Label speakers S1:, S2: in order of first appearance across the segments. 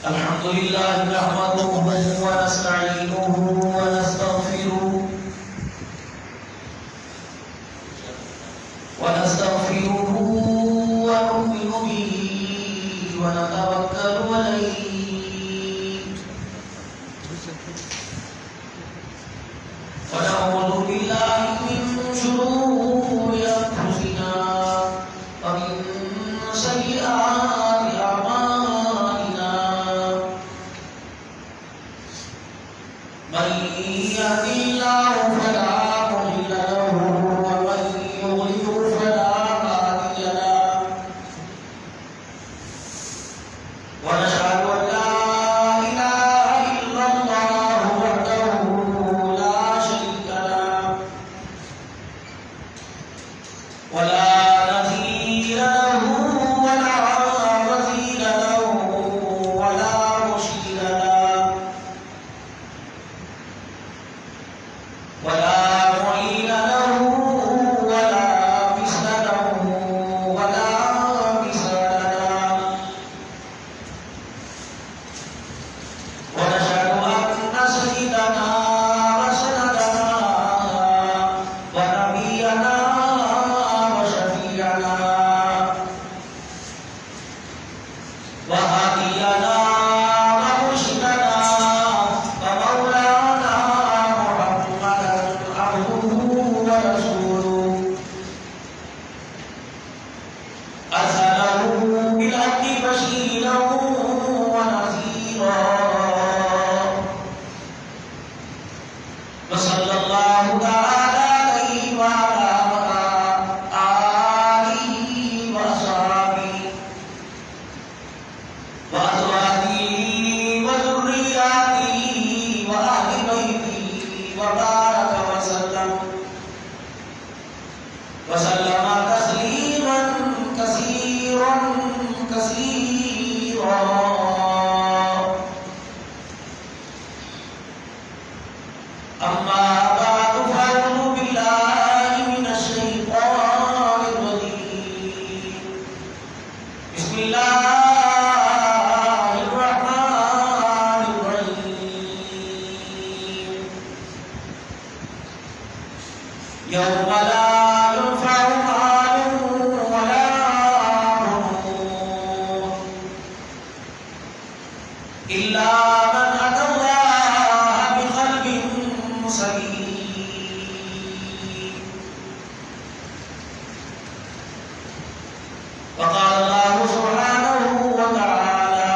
S1: الحمد لله نحمده ونستعينه ونستغفره ونؤمن به ونتوكل عليه ونعوذ بالله من شرور أنفسنا ومن سيئات أعمالنا من يهده الله فلا مضل له ومن يضلل فلا هادي له ونشهد أن لا إله إلا الله وحده لا شريك له ولا نظير له ولا مثيل له ولا مشبه له ولا معين له ولا مثل له ولا مثل له ونشهد أن سيدنا وسندنا ونبينا وشفيعنا وهادينا ومرشدنا ومولانا محمدا عبده ورسوله أرسله بالحق بشيرا ونذيرا وصلى الله تعالى عليه وعلى آله وأصحابه وأزواجه وذرياته وأهل بيته وبارك وسلم تسليما كثيرا كثيرا أما بعد فأعوذ بالله من الشيطان الرجيم بسم الله الرحمن الرحيم يوم لا ينفع مال ولا بنون إلا من أتى الله بقلب سليم وقال الله سبحانه وتعالى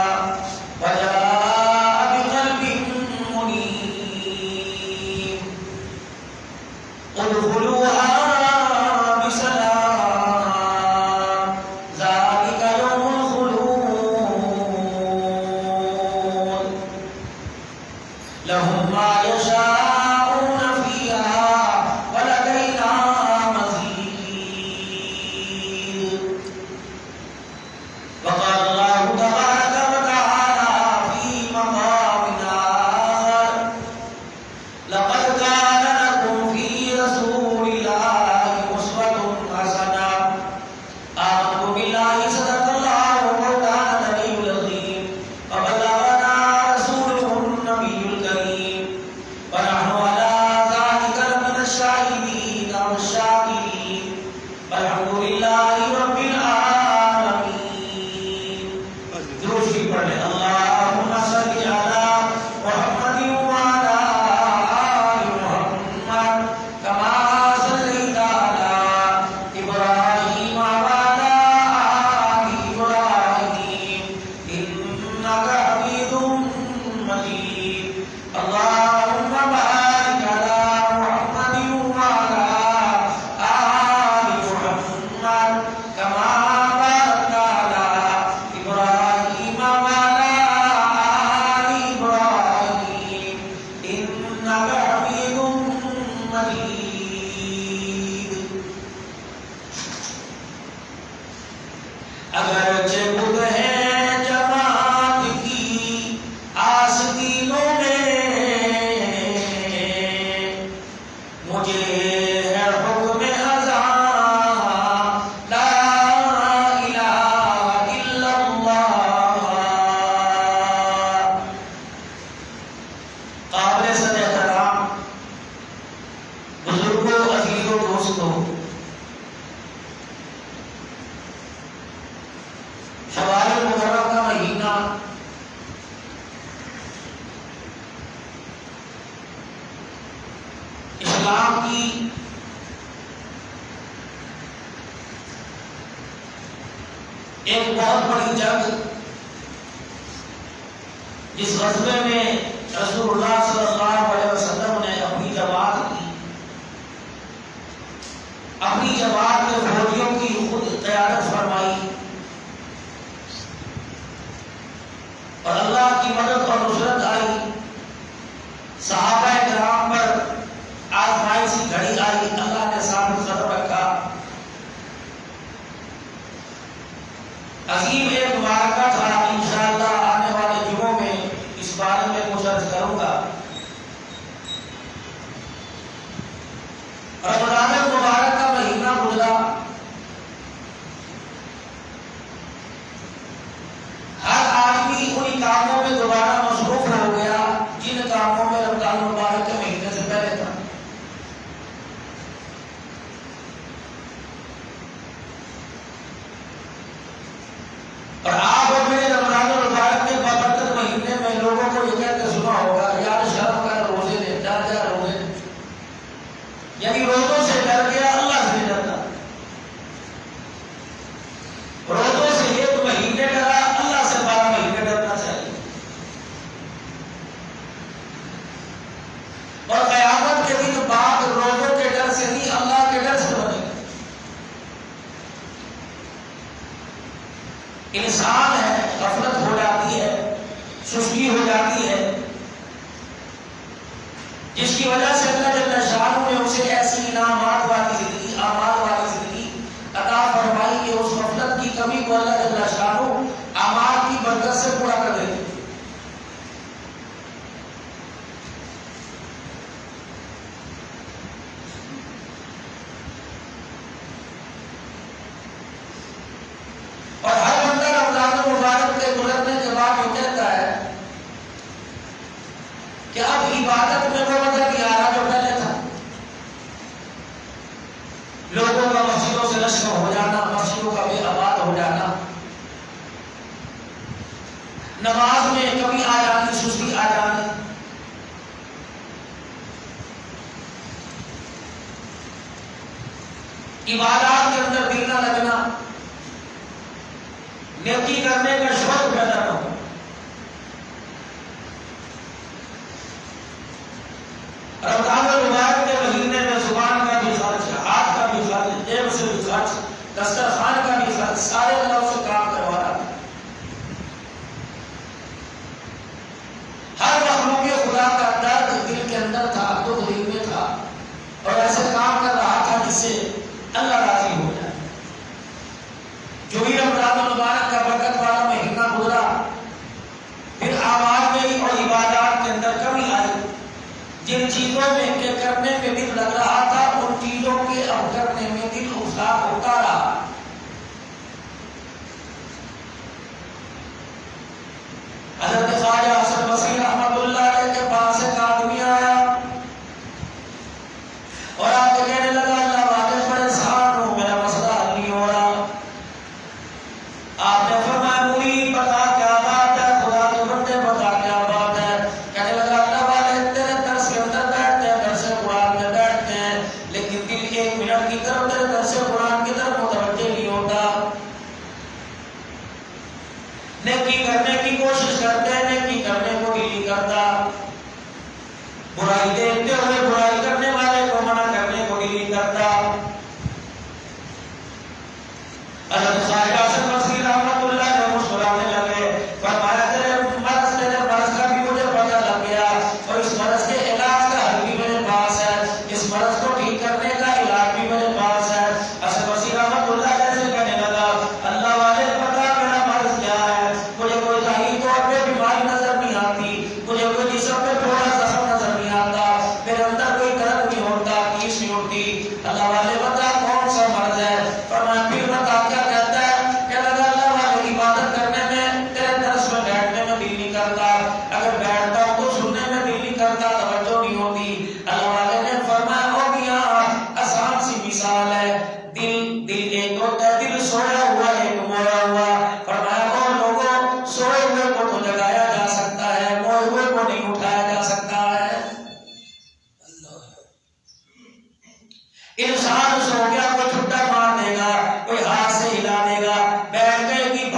S1: وجاء بقلب منيب ادخلوها بسلام ذلك يوم الخلود لهم ما يشاءون فيها ولدينا مزيد وقال الله تبارك وتعالى في مقام آخر لقد كان لكم في رسول الله أسوة حسنة آمنت بالله صدق الله مولانا النبي العظيم وبلغنا رسوله النبي الكريم ونحن على ذلك لمن الشاهدين والشاكرين والحمد لله رب العالمين. درود شریف پڑھ لیں. اللهم صل على محمد وعلى آل محمد كما صليت على إبراهيم وعلى آل إبراهيم إنك حميد مجيد. اللهم بارك على محمد وعلى آل محمد كما باركت على إبراهيم وعلى آل إبراهيم إنك حميد مجيد. اگرچہ بت ہیں جماعت کی آستینوں میں مجھے ہے حکم اذان لا الہ الا اللہ ایک بہت بڑی جنگ جس غزوے میں رسول اللہ صلی اللہ علیہ وسلم نے اپنی جماعت کے فوجیوں کی خود قیادت فرمائی اور اللہ کی مدد اور نصرت آئی. صحابہ کرام پر آزمائش کی گھڑی آئی، اللہ نے ثابت قدم رکھا. عظیم ایک معرکہ تھا. انشاءاللہ آنے والے جمعوں میں اس بارے میں کچھ عرض کروں گا. رمضان المبارک کا مہینہ گزرا. ہر آدمی انہی کاموں میں دوبارہ مصروف ہو گیا جن کاموں میں رمضان المبارک کے مہینے سے پہلے تھا. اور آپ اور میں رمضان المبارک کے بابرکت مہینے میں لوگوں کو یہ کہتے سنا ہوگا یار شرم کر روزے لے، ڈر جا روزے، یعنی روزوں سے ڈر گیا اللہ سے نہیں ڈرتا. روزوں سے ایک مہینے ڈرا، اللہ سے 12 مہینے ڈرنا چاہیے. اور قیامت کے دن بات روزوں کے ڈر سے نہیں اللہ کے ڈر سے بنے گی. انسان ہے، غفلت ہو جاتی ہے، سستی ہو جاتی ہے، جس کی وجہ سے اللہ جل شانہ نے اسے ایسی انعامات والی زندگی، اعمال والی زندگی عطا فرمائی کہ اس غفلت کی کمی کو اللہ جل شانہ اعمال کی برکت سے پورا کر دیتے. اور ہر بندہ رمضان المبارک کے گزرنے کے بعد یہ کہتا ہے کہ اب عبادت میں وہ مزہ نہیں آ رہا جو پہلے تھا. لوگوں کا مسجدوں سے لشکر ہو جانا، مسجدوں کا بے آباد ہو جانا، نماز میں کمی آ جانی، سستی آ جانی. عبادات کے اندر دل نہ لگنا، نیکی کرنے کا شوق پیدا نہ ہو. رمضان المبارک کے مہینے میں زبان کا بھی خرچ، ہاتھ کا بھی خرچ، جیب سے بھی خرچ، دسترخوان کا بھی خرچ، سارے اللہ سے کام کروا رہا ہے. ہر مخلوق خدا کا درد دل کے اندر تھا، دکھ دل میں تھا، اور ایسے کام کر رہا تھا جس سے اللہ راضی ہو جائے. جو بھی رمضان المبارک کا برکت والا مہینہ گزرا، پھر اعمال میں اور عبادات کے اندر کمی آئی. جن چیزوں میں کہ کرنے میں دل لگ رہا تھا ان چیزوں کے اب کرنے میں دل اکساہٹ ہوتا رہا. حضرت خواجہ حسن بصری رحمۃ اللہ علیہ کے پاس ایک آدمی آیا اور آپ کے کہنے لگا اللہ والے پریشان ہوں، میرا مسئلہ حل نہیں ہو رہا. آپ نے فرمایا مرید بتا کیا بات ہے، خدا کے بندے بتا کیا بات ہے. کہنے لگا اللہ والے تیرے درس کے اندر بیٹھتے ہیں، درس قرآن میں بیٹھتے ہیں، لیکن دل 1 منٹ کی طرف تیرے درس قرآن کی طرف متوجہ نہیں ہوتا. نیکی کرنے کی کوشش کرتے ہیں، نیکی کرنے کو دل نہیں کرتا. برائی دیکھتے ہوئے برائی کرنے والے کو منع کرنے کو دل نہیں کرتا. حضرت خواجہ حسن بصری رحمۃ اللہ نے مسکرانے لگے، فرمایا تیرے مرض کا بھی مجھے پتہ لگ گیا اور اس مرض کے علاج کا حل بھی میرے پاس ہے، اس مرض کو ٹھیک کرنے کا علاج بھی میرے پاس ہے. حسن بصری رحمۃ اللہ جیسے کہنے لگا اللہ والے پتہ میرا مرض کیا ہے، مجھے کوئی ظاہری طور پہ بیماری نظر نہیں آتی، مجھے کوئی جسم پہ تھوڑا زخم نظر نہیں آتا،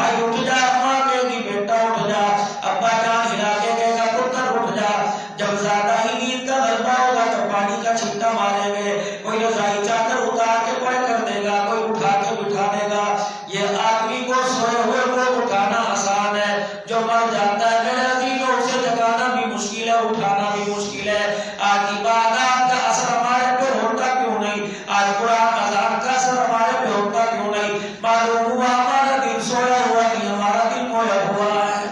S1: بھائی اٹھ جا، ماں کہے گی بیٹا اٹھ جا، ابا جان ہلا کے کہے گا پتر اٹھ جا۔ جب زیادہ ہی نیند کا غلبہ ہوگا تو پانی کا چھٹا ماریں گے، کوئی رضائی چادر اتار کے پڑے کر دے گا، کوئی اٹھا کے بٹھا دے گا۔ یہ آدمی کو سوئے ہوئے کو اٹھانا آسان ہے، جو مر جاتا ہے میرے عزیزوں اسے جگانا بھی مشکل ہے، اٹھانا بھی مشکل ہے۔ آج عبادات کا اثر ہمارے پہ ہوتا کیوں نہیں؟ آج قرآن اذان کا اثر ہمارے پہ ہوتا کیوں نہیں؟ معلوم ہوا ہمارا دل سویا ہوا نہیں، ہمارا دل مویا ہوا ہے۔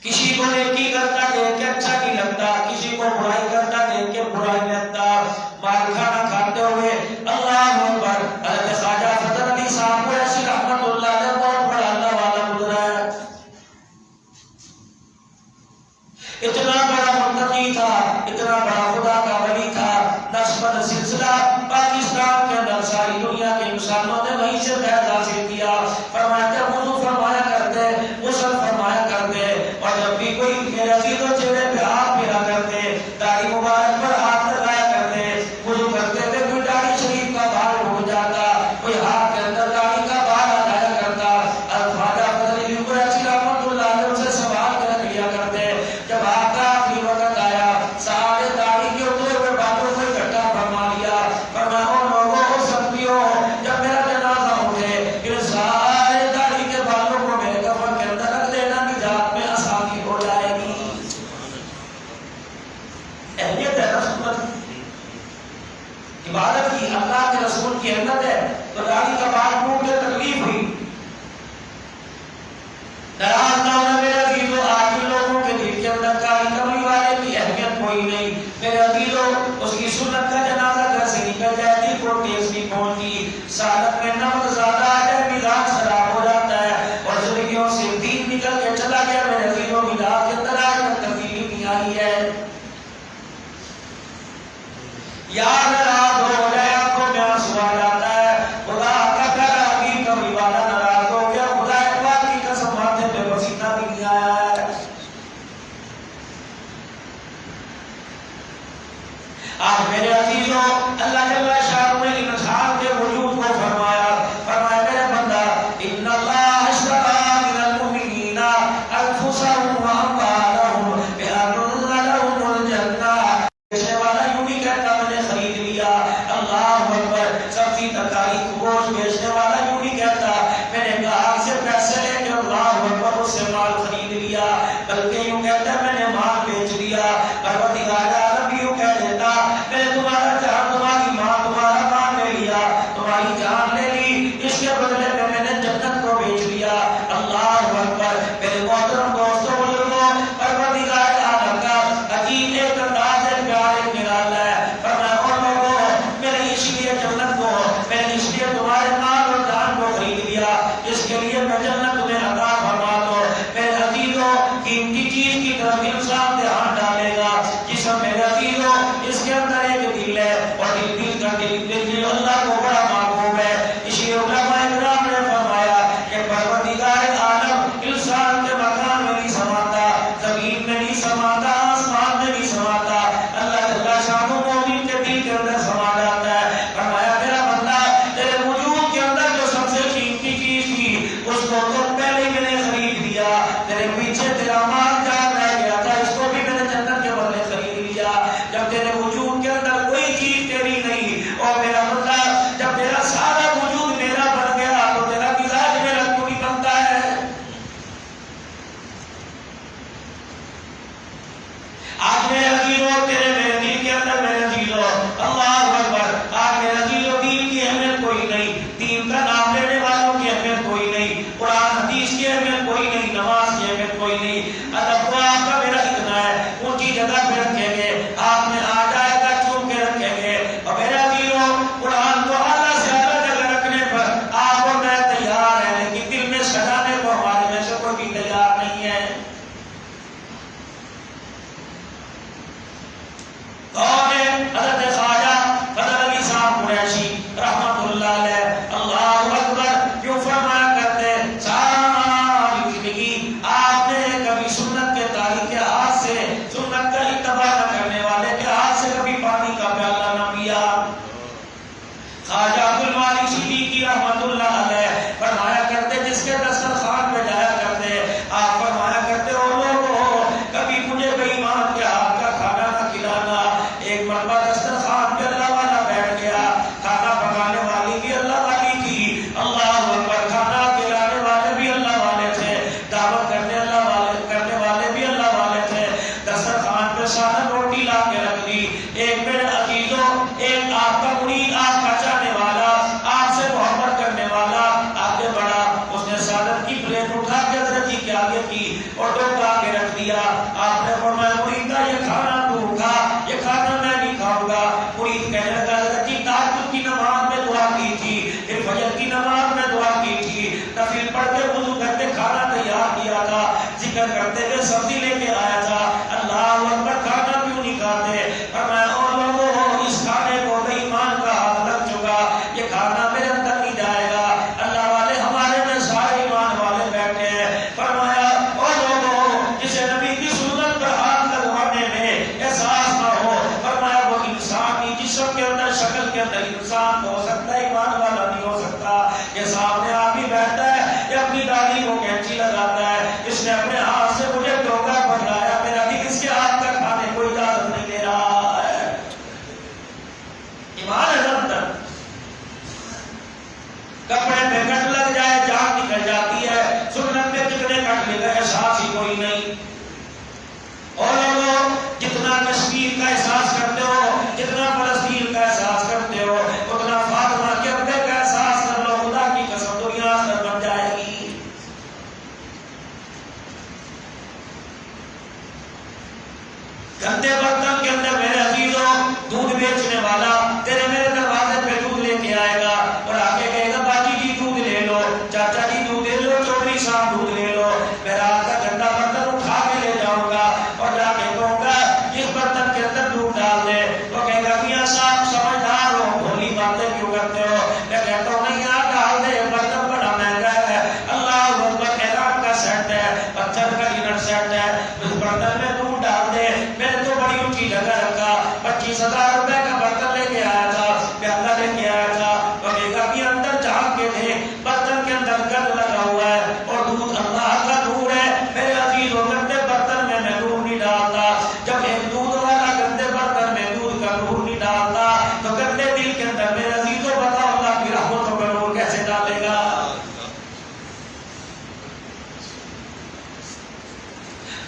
S1: کسی کو نیکی کرتا دیکھ کے اچھا نہیں لگتا، کسی کو برائی کرتا دیکھ کے برا نہیں لگتا۔ مال کھانا کھاتے ہوئے اللہ اکبر، حضرت خواجہ فضل علی صاحب قریشی رحمت اللہ علیہ بہت بڑا اللہ والا گزرا ہے، اتنا بڑا متقی تھا، اتنا بڑا خدا کا ولی تھا، نسبت سلسلہ پاکستان کے اندر ساری دنیا کے انسانوں نے وہیں سے فیض حاصل کیا۔ فرماتے وضو فرمایا کرتے، غسل فرمایا کرتے، اور جب بھی کوئی میرے عزیزوں چہرے پہ ہاتھ پھیرا کرتے، داڑھی مبارک پر ہاتھ لگایا کرتے، وضو کرتے تھے کوئی داڑھی شریف کا بال ٹوٹ جاتا، کوئی ہاتھ کے اندر داڑھی کا بال آ جایا کرتا، خواجہ فضل علی قریشی رحمت اللہ علیہ سے سوال کر لیا کرتے، جب آپ کا آخری وقت آیا سارے داڑھی کے اترے ہوئے بالوں کو اکٹھا فرما لیا، فرمایا او لوگوں او سنگیوں، جب میرا جنازہ اٹھے ان سارے داڑھی کے بالوں کو میرے کفن کے اندر رکھ دینا، نجات میں آسانی ہو جائے گی۔ اہمیت ہے رسول عبادت کی، اللہ کے رسول کی اہمیت ہے، تو داڑھی کا بال ٹوٹ کے تکلیف ہوئی، ناراض نہ ہونا میرے عزیزوں۔ آج بھی لوگوں کے دل کے اندر کالی کملی والے کی اہمیت کوئی نہیں میرے عزیزوں، اس کی سنت کا جنازہ گھر سے نکل جائے، دل کو ٹھیس نہیں پہنچی، سالت میں نمک زیادہ آ جائے، مزاج خراب ہو جاتا ہے، اور زندگیوں سے دین نکل کے چلا گیا میرے عزیزوں، مزاج کے اندر آج تک تبدیلی نہیں آئی ہے۔ یاد ناراض ہو جائے آنکھوں میں آنسو آ جاتا ہے، خدا کا پیارا حبیب کملی والا ناراض ہو گیا، خدا ایک بات کی قسم ماتھے پہ پسینہ بھی نہیں آیا ہے۔ آج میرے عزیزوں اللہ جل شانہ نے انسان کے وجود کو فرمایا، فرمایا میرے بندہ ان اللہ اشتری من المؤمنین انفسهم واموالهم بان لهم الجنہ، بیچنے والا یوں نہیں کہتا میں نے خرید لیا، اللہ اکبر، سبزی ترکاری گوشت بیچنے والا یوں نہیں کہتا میں نے گاہک سے پیسے لے کے اللہ اکبر اس سے مال خرید لیا، بلکہ یوں کہتا میں نے مال بیچ دیا۔ پروردگار عالم بھی یوں کہہ دیتا میں نے تمہارا جان، تمہاری ماں، تمہارا مال لے لیا، تمہاری جان لے لی، اس کے بدلے میں نے جنت کو بیچ لیا۔ اللہ اکبر، میرے محترم دوستوں بزرگوں، پروردگار عالم کا عجیب ایک انداز ہے، پیار ایک نرالا ہے، فرمایا اور لوگوں میں نے اس لیے جنت کو، میں نے اس لیے تمہارے مال اور جان کو خرید لیا، اس کے لیے میں جنت تمہیں عطا فرما دو۔ میرے عزیزوں قیمتی چیز کی طرف انسان دھیان ڈالے گا، جسم میرے عزیزوں اس کے اندر ایک دل ہے، اور دل کا دل اللہ کو بڑا محبوب ہے، اس لیے علماء اکرام نے فرمایا کہ پروردگار عالم انسان کے مکان میں نہیں سماتا، زمین میں نہیں سماتا، آسمان میں نہیں سماتا، اللہ جل شانہ مومن کے دل کے اندر سما جاتا ہے۔ فرمایا میرا بندہ تیرے وجود کے اندر جو سب سے قیمتی چیز تھی اس کو تو پہلے میں نے خرید لیا، تیرے پیچھے تیرا مال جان رہ گیا تھا، اس کو بھی میں نے جنت کے بدلے خرید لیا۔ جب تیرے وجود کے اندر کوئی چیز تیری نہیں، اور میرا بندہ جب خواجہ عبدالمالک صدیقی رحمت اللہ علیہ فرمایا کرتے جس کے دسترخوان پہ جایا کرتے آپ فرمایا کرتے او لوگو کبھی مجھے بے ایمان کے ہاتھ کا کھانا نہ کھلانا. ایک مرتبہ دسترخوان پہ اللہ والا بیٹھ گیا, کھانا پکانے والی بھی اللہ والی تھی, اللہ اکبر, کھانا کھلانے والے بھی اللہ والے تھے, دعوت کرنے والے بھی اللہ والے تھے. دسترخوان پہ سالن روٹی لا کے رکھ دی. ایک میرے عزیزوں, ایک آپ کا مرید, آپ کا چاہنے والا, آپ سے محبت کرنے والا آگے بڑھا, اس نے سالن کی پلیٹ اٹھا کے حضرت جی کے آگے کی اور ڈوبا کے رکھ دیا. آپ نے فرمایا مریدہ یہ کھانا تو کھا, یہ کھانا میں نہیں کھاؤں گا. مرید کہنے لگا حضرت جی تہجد کی نماز میں دعا کی تھی, پھر فجر کی نماز میں دعا کی تھی, نفل پڑھ کے وضو کرتے کھانا تیار کیا تھا, ذکر کرتے ہوئے سبزی لے کے آیا تھا, اللہ اکبر, کھانا کیوں نہیں کھاتے؟ فرمایا اور لوگوں اس کھانے کو بے ایمان کا ہاتھ لگ چکا, یہ کھانا میرے اندر نہیں جائے گا. اللہ والے ہمارے میں سارے ایمان والے بیٹھے ہیں. فرمایا اور لوگوں جسے نبی کی سنت پر ہاتھ لگوانے میں احساس نہ ہو, فرمایا وہ انسانی جسم کے اندر, شکل کے اندر انسان ہو سکتا ہے, ایمان والا نہیں ہو سکتا. یہ سامنے آپ ہی بیٹھتا ہے, یہ اپنی داڑھی کو کینچی لگاتا ہے, اس نے اپنے ہاتھ سے مجھے ٹوکا پکڑایا, میرا بھی کس کے ہاتھ کا کھانے کو اجازت نہیں دے رہا ہے. ایمان ہے اندر, کپڑے پہ کٹ لگ جائے جان نکل جاتی ہے, سنت پہ کتنے کٹ لے گئے احساس ہی کوئی نہیں. اور لوگوں جتنا کشمیر کا احساس کرتے ہو, جتنا فلسطین کا احساس کرتے ہو, اتنا فاطمہ کے ابے کا احساس کر لو, خدا کی قسم دنیا اندر بن جائے گی. گندے برتن کے اندر میرے عزیزوں دودھ بیچنے والا تیرے میرے دروازے پہ دودھ لے کے آئے گا اور آگے کہے گا باجی جی دودھ لے لو, چاچا جی دودھ لے لو, چوڑی صاحب دودھ لے لو. میں رات کا گندا برتن اٹھا کے لے جاؤں گا اور جا کے کہوں گا اس برتن کے اندر دودھ ڈال دے. وہ کہے گا میاں صاحب سمجھدار ہو, بھولی باتیں کیوں کرتے ہو؟ میں کہتا ہوں نہیں یار ڈال دے, برتن بڑا مہنگا ہے, اللہ اکبر, ایران کا سیٹ ہے, پتھر کا ڈنر سیٹ ہے, اس برتن میں دودھ ڈال دے. میں نے تو بڑی اونچی جگہ رکھا, 25,000 روپے کا برتن لے کے آیا تھا, پیالہ لے کے آیا تھا. وہ کہے گا بھی اندر جھانک کے دے, برتن کے اندر گند لگا ہوا ہے اور دودھ اللہ کا نور ہے. میرے عزیز و گندے برتن میں نور نہیں ڈالتا. جب ایک دودھ والا گندے برتن میں دودھ کا نور نہیں ڈالتا تو گندے دل کے اندر میرے عزیز و بتاؤ اللہ کی رحمتوں کا نور کیسے ڈالے گا؟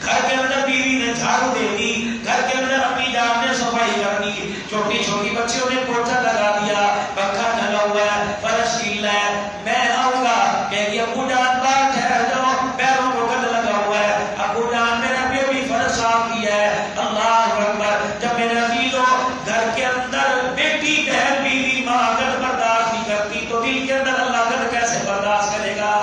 S1: گھر کے اندر بیوی نے جھاڑو دے دی, گھر کے اندر اپنی جان نے صفائی کر دی, چھوٹی چھوٹی بچیوں نے پوچھا لگا دیا, پنکھا چلا ہوا ہے, فرش گیلا ہے, میں آؤں گا کہ ابو جان باہر ٹھہر جاؤ, پیروں کو گند لگا ہوا ہے, ابو جان میرا بھی فرش صاف کیا ہے. اللہ اکبر. جب میرے عزیزوں گھر کے اندر بیٹی بہن بیوی ماں گند برداشت نہیں کرتی تو دل کے اندر اللہ گند کیسے برداشت کرے گا؟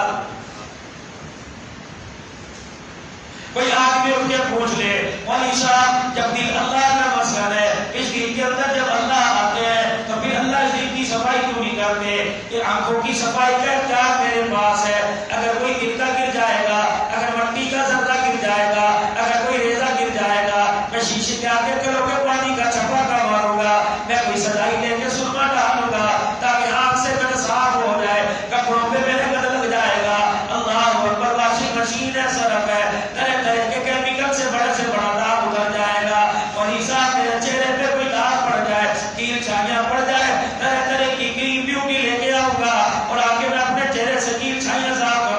S1: کوئی آدمی اٹھ کے پوچھ لے مولوی صاحب جب دل اللہ کا مسکن ہے, اس دل کے اندر جب اللہ آتے ہیں تو پھر اللہ اس دل کی صفائی کیوں نہیں کرتے؟ کہ آنکھوں کی صفائی کا اختیار میرے پاس ہے. اگر کوئی گرتا گر جائے گا, اگر مٹی کا ذرہ گر جائے گا, اگر کوئی ریزہ گر جائے گا, میں شیشے کے آگے کھڑو کے پانی کا چھپا کا ماروں گا, میں کوئی سجائی لے کے سرما ڈالوں گا تاکہ آنکھ سے میرے صاف ہو جائے, کپڑوں پہ میرے گند لگ جائے گا. اللہ اکبر. واشنگ مشین ہے, سرف ہے, طرح طرح کے کیمیکل سے بڑا داغ اتر جائے گا. اور حساب میرے چہرے پہ کوئی داغ پڑ جائے, کیل چھائیاں پڑ جائے, طرح طرح کی کریم بیوٹی لے کے آؤں گا اور آگے میں اپنے چہرے سے کیل چھائیاں صاف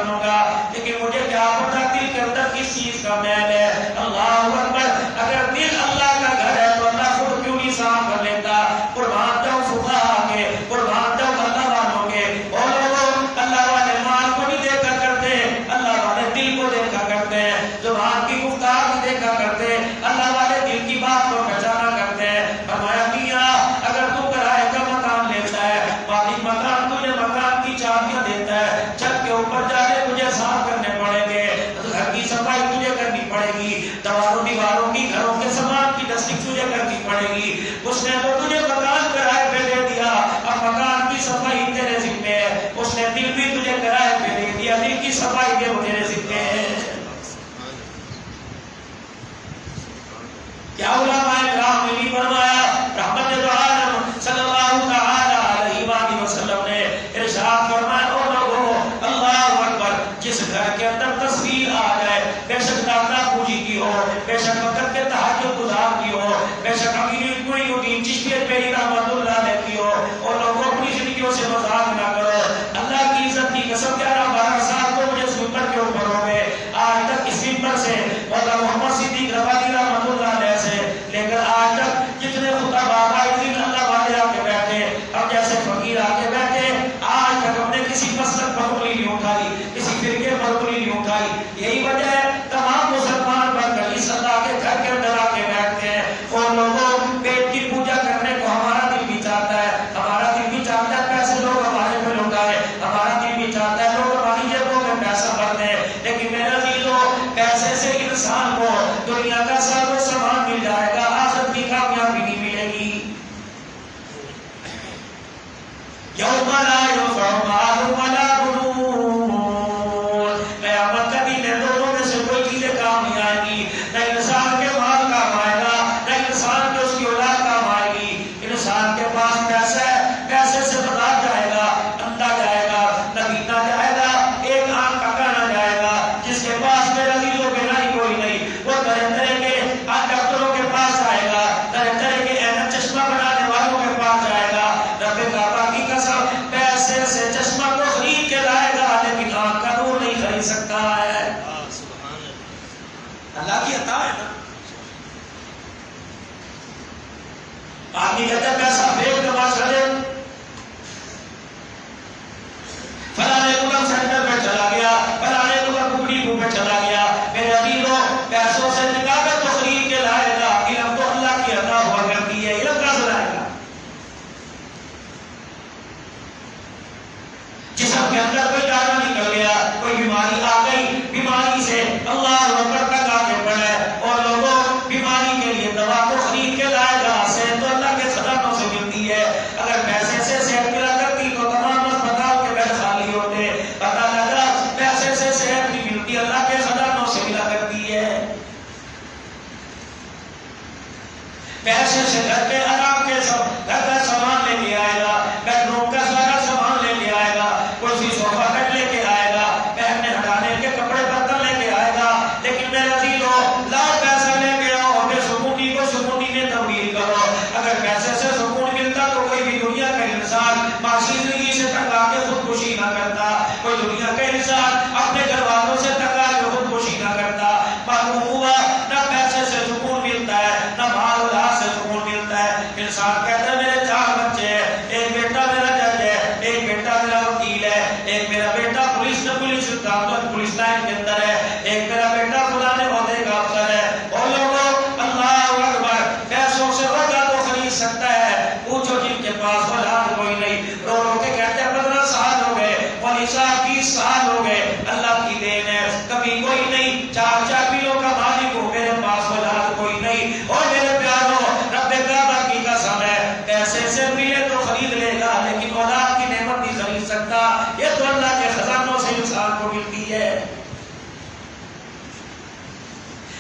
S1: فقیر آگے بیٹھے، آج تک ہم نے کسی مسلک پر انگلی نہیں اٹھائی، کسی فرقے پر انگلی نہیں اٹھائی. یہی وجہ ہے تمام مسلمان بن کر اس اللہ کے گھر کے اندر آ کے بیٹھتے ہیں. اور لوگوں پیٹ کی پوجا کرنے کو ہمارا دل بھی چاہتا ہے، ہمارا دل بھی چاہتا ہے پیسے لوگ ہمارے پہ لوٹائے، ہمارا دل بھی چاہتا ہے لوگ ہماری جیبوں میں پیسہ بھر دیں. لیکن میرے عزیزوں، پیسے سے انسان کو دنیا کا سب سامان مل جائے گا، آخرت کی کامیابی نہیں ملے گی. یوم لا ينفع مال ولا بنون، قیامت کا دن ہے، دونوں میں سے کوئی چیزیں کام نہیں آئے گی. نہ انسان کے مال کام آئے گا، نہ انسان کے اس کی اولاد کام آئے گی. انسان کے پاس پیسہ ہے، پیسے سے بازار جائے گا، اندھا جائے گا، نبینا جائے گا، ایک آنکھ کا کانا جائے گا. جس کے پاس میرے عزیزوں کے نہیں کوئی نہیں، وہ طرح طرح کے ڈاکٹروں کے پاس جائے گا، طرح طرح کے عینک چشمہ بنانے والوں کے پاس جائے گا. رب کعبہ کی قسم، پیسے سے چشمہ کو خرید کے لائے گا لیکن آنکھ کا نور نہیں خرید سکتا ہے. اللہ کی عطا ہے نا. آدمی کہتا ہے پیسہ پھینک دو چلے، فلانے ملک سینٹر پہ چلا گیا، فلانے ملک ککڑی کو پہ چلا گیا. میرے عزیزوں، پیسوں سے نکال تو خرید کے لائے گا. علم تو اللہ کی عطا ہوا کرتی ہے، علم کہاں سے لائے گا؟ جسم کے اندر کوئی دانا نکل گیا، کوئی بیماری آ گئی، بیماری سے اللہ اکبر تک آگے بڑھے. اور لوگوں بیماری کے لیے دوا کو خرید کے لائے گا. صحت تو اللہ کے خزانوں سے ملتی ہے. اگر پیسے سے صحت ملا کرتی تو تمام اسپتال کے بیڈ خالی ہوتے. پتہ لگا پیسے سے صحت نہیں ملتی، اللہ کے خزانوں سے ملا کرتی ہے. پیسے سے گھر کے آرام کے سب گھر کا سامان لے کے آئے گا، بیڈ روم کا سارا سامان لے کے آئے گا، کرسی صوفہ کٹ لے کے آئے گا، پہننے ہٹانے کے کپڑے برتن لے کے آئے گا. لیکن میرے عزیزوں، لاؤ پیسہ لے کے آؤ، بے سکونی کو سکونی میں تبدیل کرو. اگر پیسے سے سکون ملتا تو کوئی بھی دنیا کا انسان معاشی زندگی سے تنگا کے خودکشی نہ کرتا. کوئی دنیا کا انسان اپنے گھر والوں سے تنگا کے خودکشی نہ کرتا. معلوم ہوا نہ پیسے سے سکون ملتا ہے، نہ مال اولاد سے سکون ملتا ہے. انسان کہتا ہے میرے 4 بچے ہیں، ایک بیٹا میرا جج ہے، ایک بیٹا میرا وکیل ہے، ایک میرا بیٹا پولیس لائن کے اندر ہے، ایک میرا بیٹا فلانے عہدے کا افسر ہے. اور لوگوں اللہ اکبر، پیسوں سے وجہ تو خرید سکتا ہے. پوچھو جن کے پاس اولاد کوئی نہیں، رو رو کے کہتے ہیں 15 سال ہو گئے، 20 سال ہو گئے. اللہ کی دین ہے، کبھی کوئی نہیں، 4 کلو کا مالک ہو، میرے پاس اولاد کوئی نہیں. اور میرے پیاروں، رب کعبہ کی قسم ہے، پیسے سے ملے تو خرید لے گا لیکن اولاد کی نعمت نہیں خرید سکتا. یہ تو اللہ کے خزانوں سے انسان کو ملتی ہے.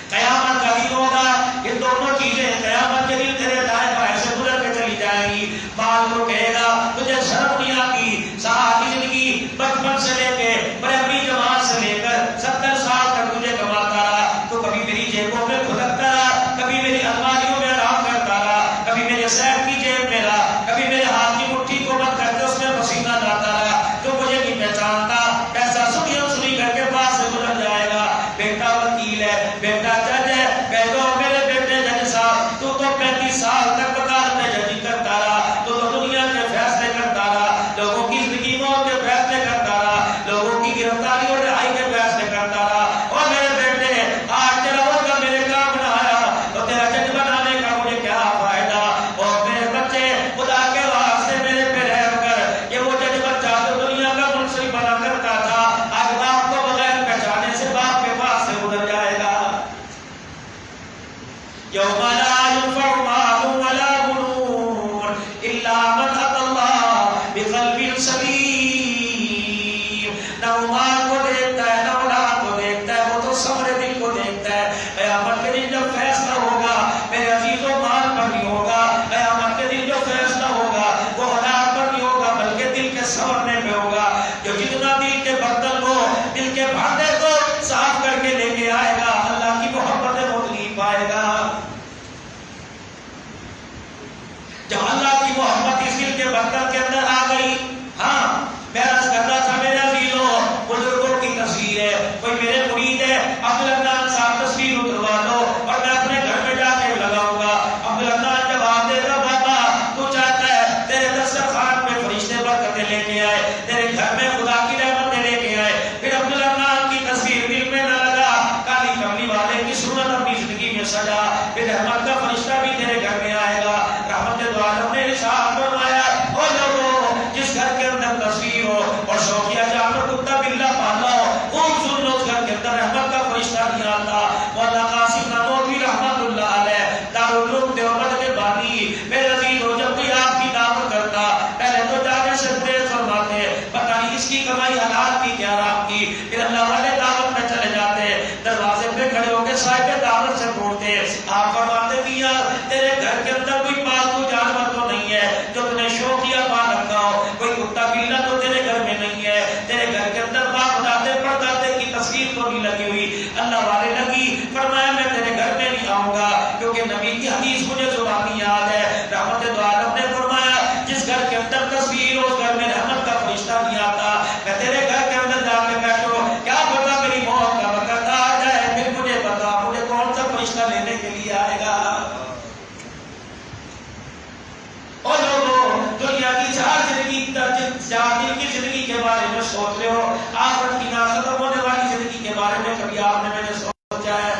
S1: قیامت کا دن ہوگا، یہ دونوں چیزیں قیامت کے دن تیرے دائیں بائیں سے گزر کے چلی جائیں گی. مال کو کہے گا تجھے شرم نہیں آتی، صحابی زندگی بچپن سے لے کے پرائمری جماعت سے لے کر 70 سال تک تجھے کماتا رہا، تو کبھی میری جیبوں میں کھدکتا رہا، کبھی میری الماریوں میں آرام کرتا رہا، کبھی میرے سیف کی جیب میں رہا، کبھی میرے ہاتھ کی مٹھی کو بند کر کے اس میں پسینہ لاتا رہا. تو مجھے نہیں پہچانتا، پیسہ سنی کر کے پاس سے گزر جائے گا. بیٹا وکیل ہے، بیٹا جج ہے، کہہ دو میرے بیٹے جج صاحب تو 35 سال تک لے کے آئے, تیرے گھر میں خدا کی رحمتیں لے کے آئے. پھر عبدالرحمن کی تصویر دل میں نہ لگا, کالی کملی والے کی صورت اپنی زندگی میں سجا. پھر رحمت کا فرشتہ بھی تیرے گھر میں آئے گا. رحمت دو عالم نے ارشاد فرمایا, او لوگوں جس گھر کے اندر تصویر ہو اور شوقیہ جانور کتا بلا پالا ہو, خوب سن لو, اس گھر کے اندر رحمت کا فرشتہ نہیں آتا. مولانا قاسم نانوتوی رحمت اللہ علیہ دارالعلوم دیوبند کے بانی, میرے عزیز ہو, جب کوئی آپ کی دعوت کرتا پہلے تو جانے سے گریز فرماتے, پتہ نہیں اس کی کمائی حلال کی کیا حرام کی. پھر اللہ والے دعوت میں چلے جاتے, دروازے پہ کھڑے ہو کے صاحب دعوت سے پوچھتے, آپ فرماتے میاں تیرے گھر کے اندر کوئی پالتو جانور تو نہیں ہے جو تم نے شوقیہ پال رکھا ہو, کوئی کتا بلا تو تیرے گھر میں نہیں ہے, تیرے گھر کے اندر باپ دادے پردادے کی تصویر تو نہیں لگی ہوئی. اللہ والے لگی, فرمایا میں تیرے گھر میں نہیں آؤں گا کیونکہ نبی کی حدیث مجھے زبانی یاد ہے. رحمت دو عالم نے فرمایا جس گھر کے اندر تصویر ہو اس گھر میں رحمت کا فرشتہ نہیں آتا. میں تیرے گھر کے اندر جا کے بیٹھو, کیا پتا میری موت کا وقت آ جائے, پھر مجھے بتا مجھے کون سا فرشتہ لینے کے لیے آئے گا. اور لوگوں دنیا کی چار دن کی زندگی کے بارے میں سوچ رہے ہو, آخرت کی ختم ہونے والی زندگی کے بارے میں کبھی آپ نے میں نے سوچا ہے؟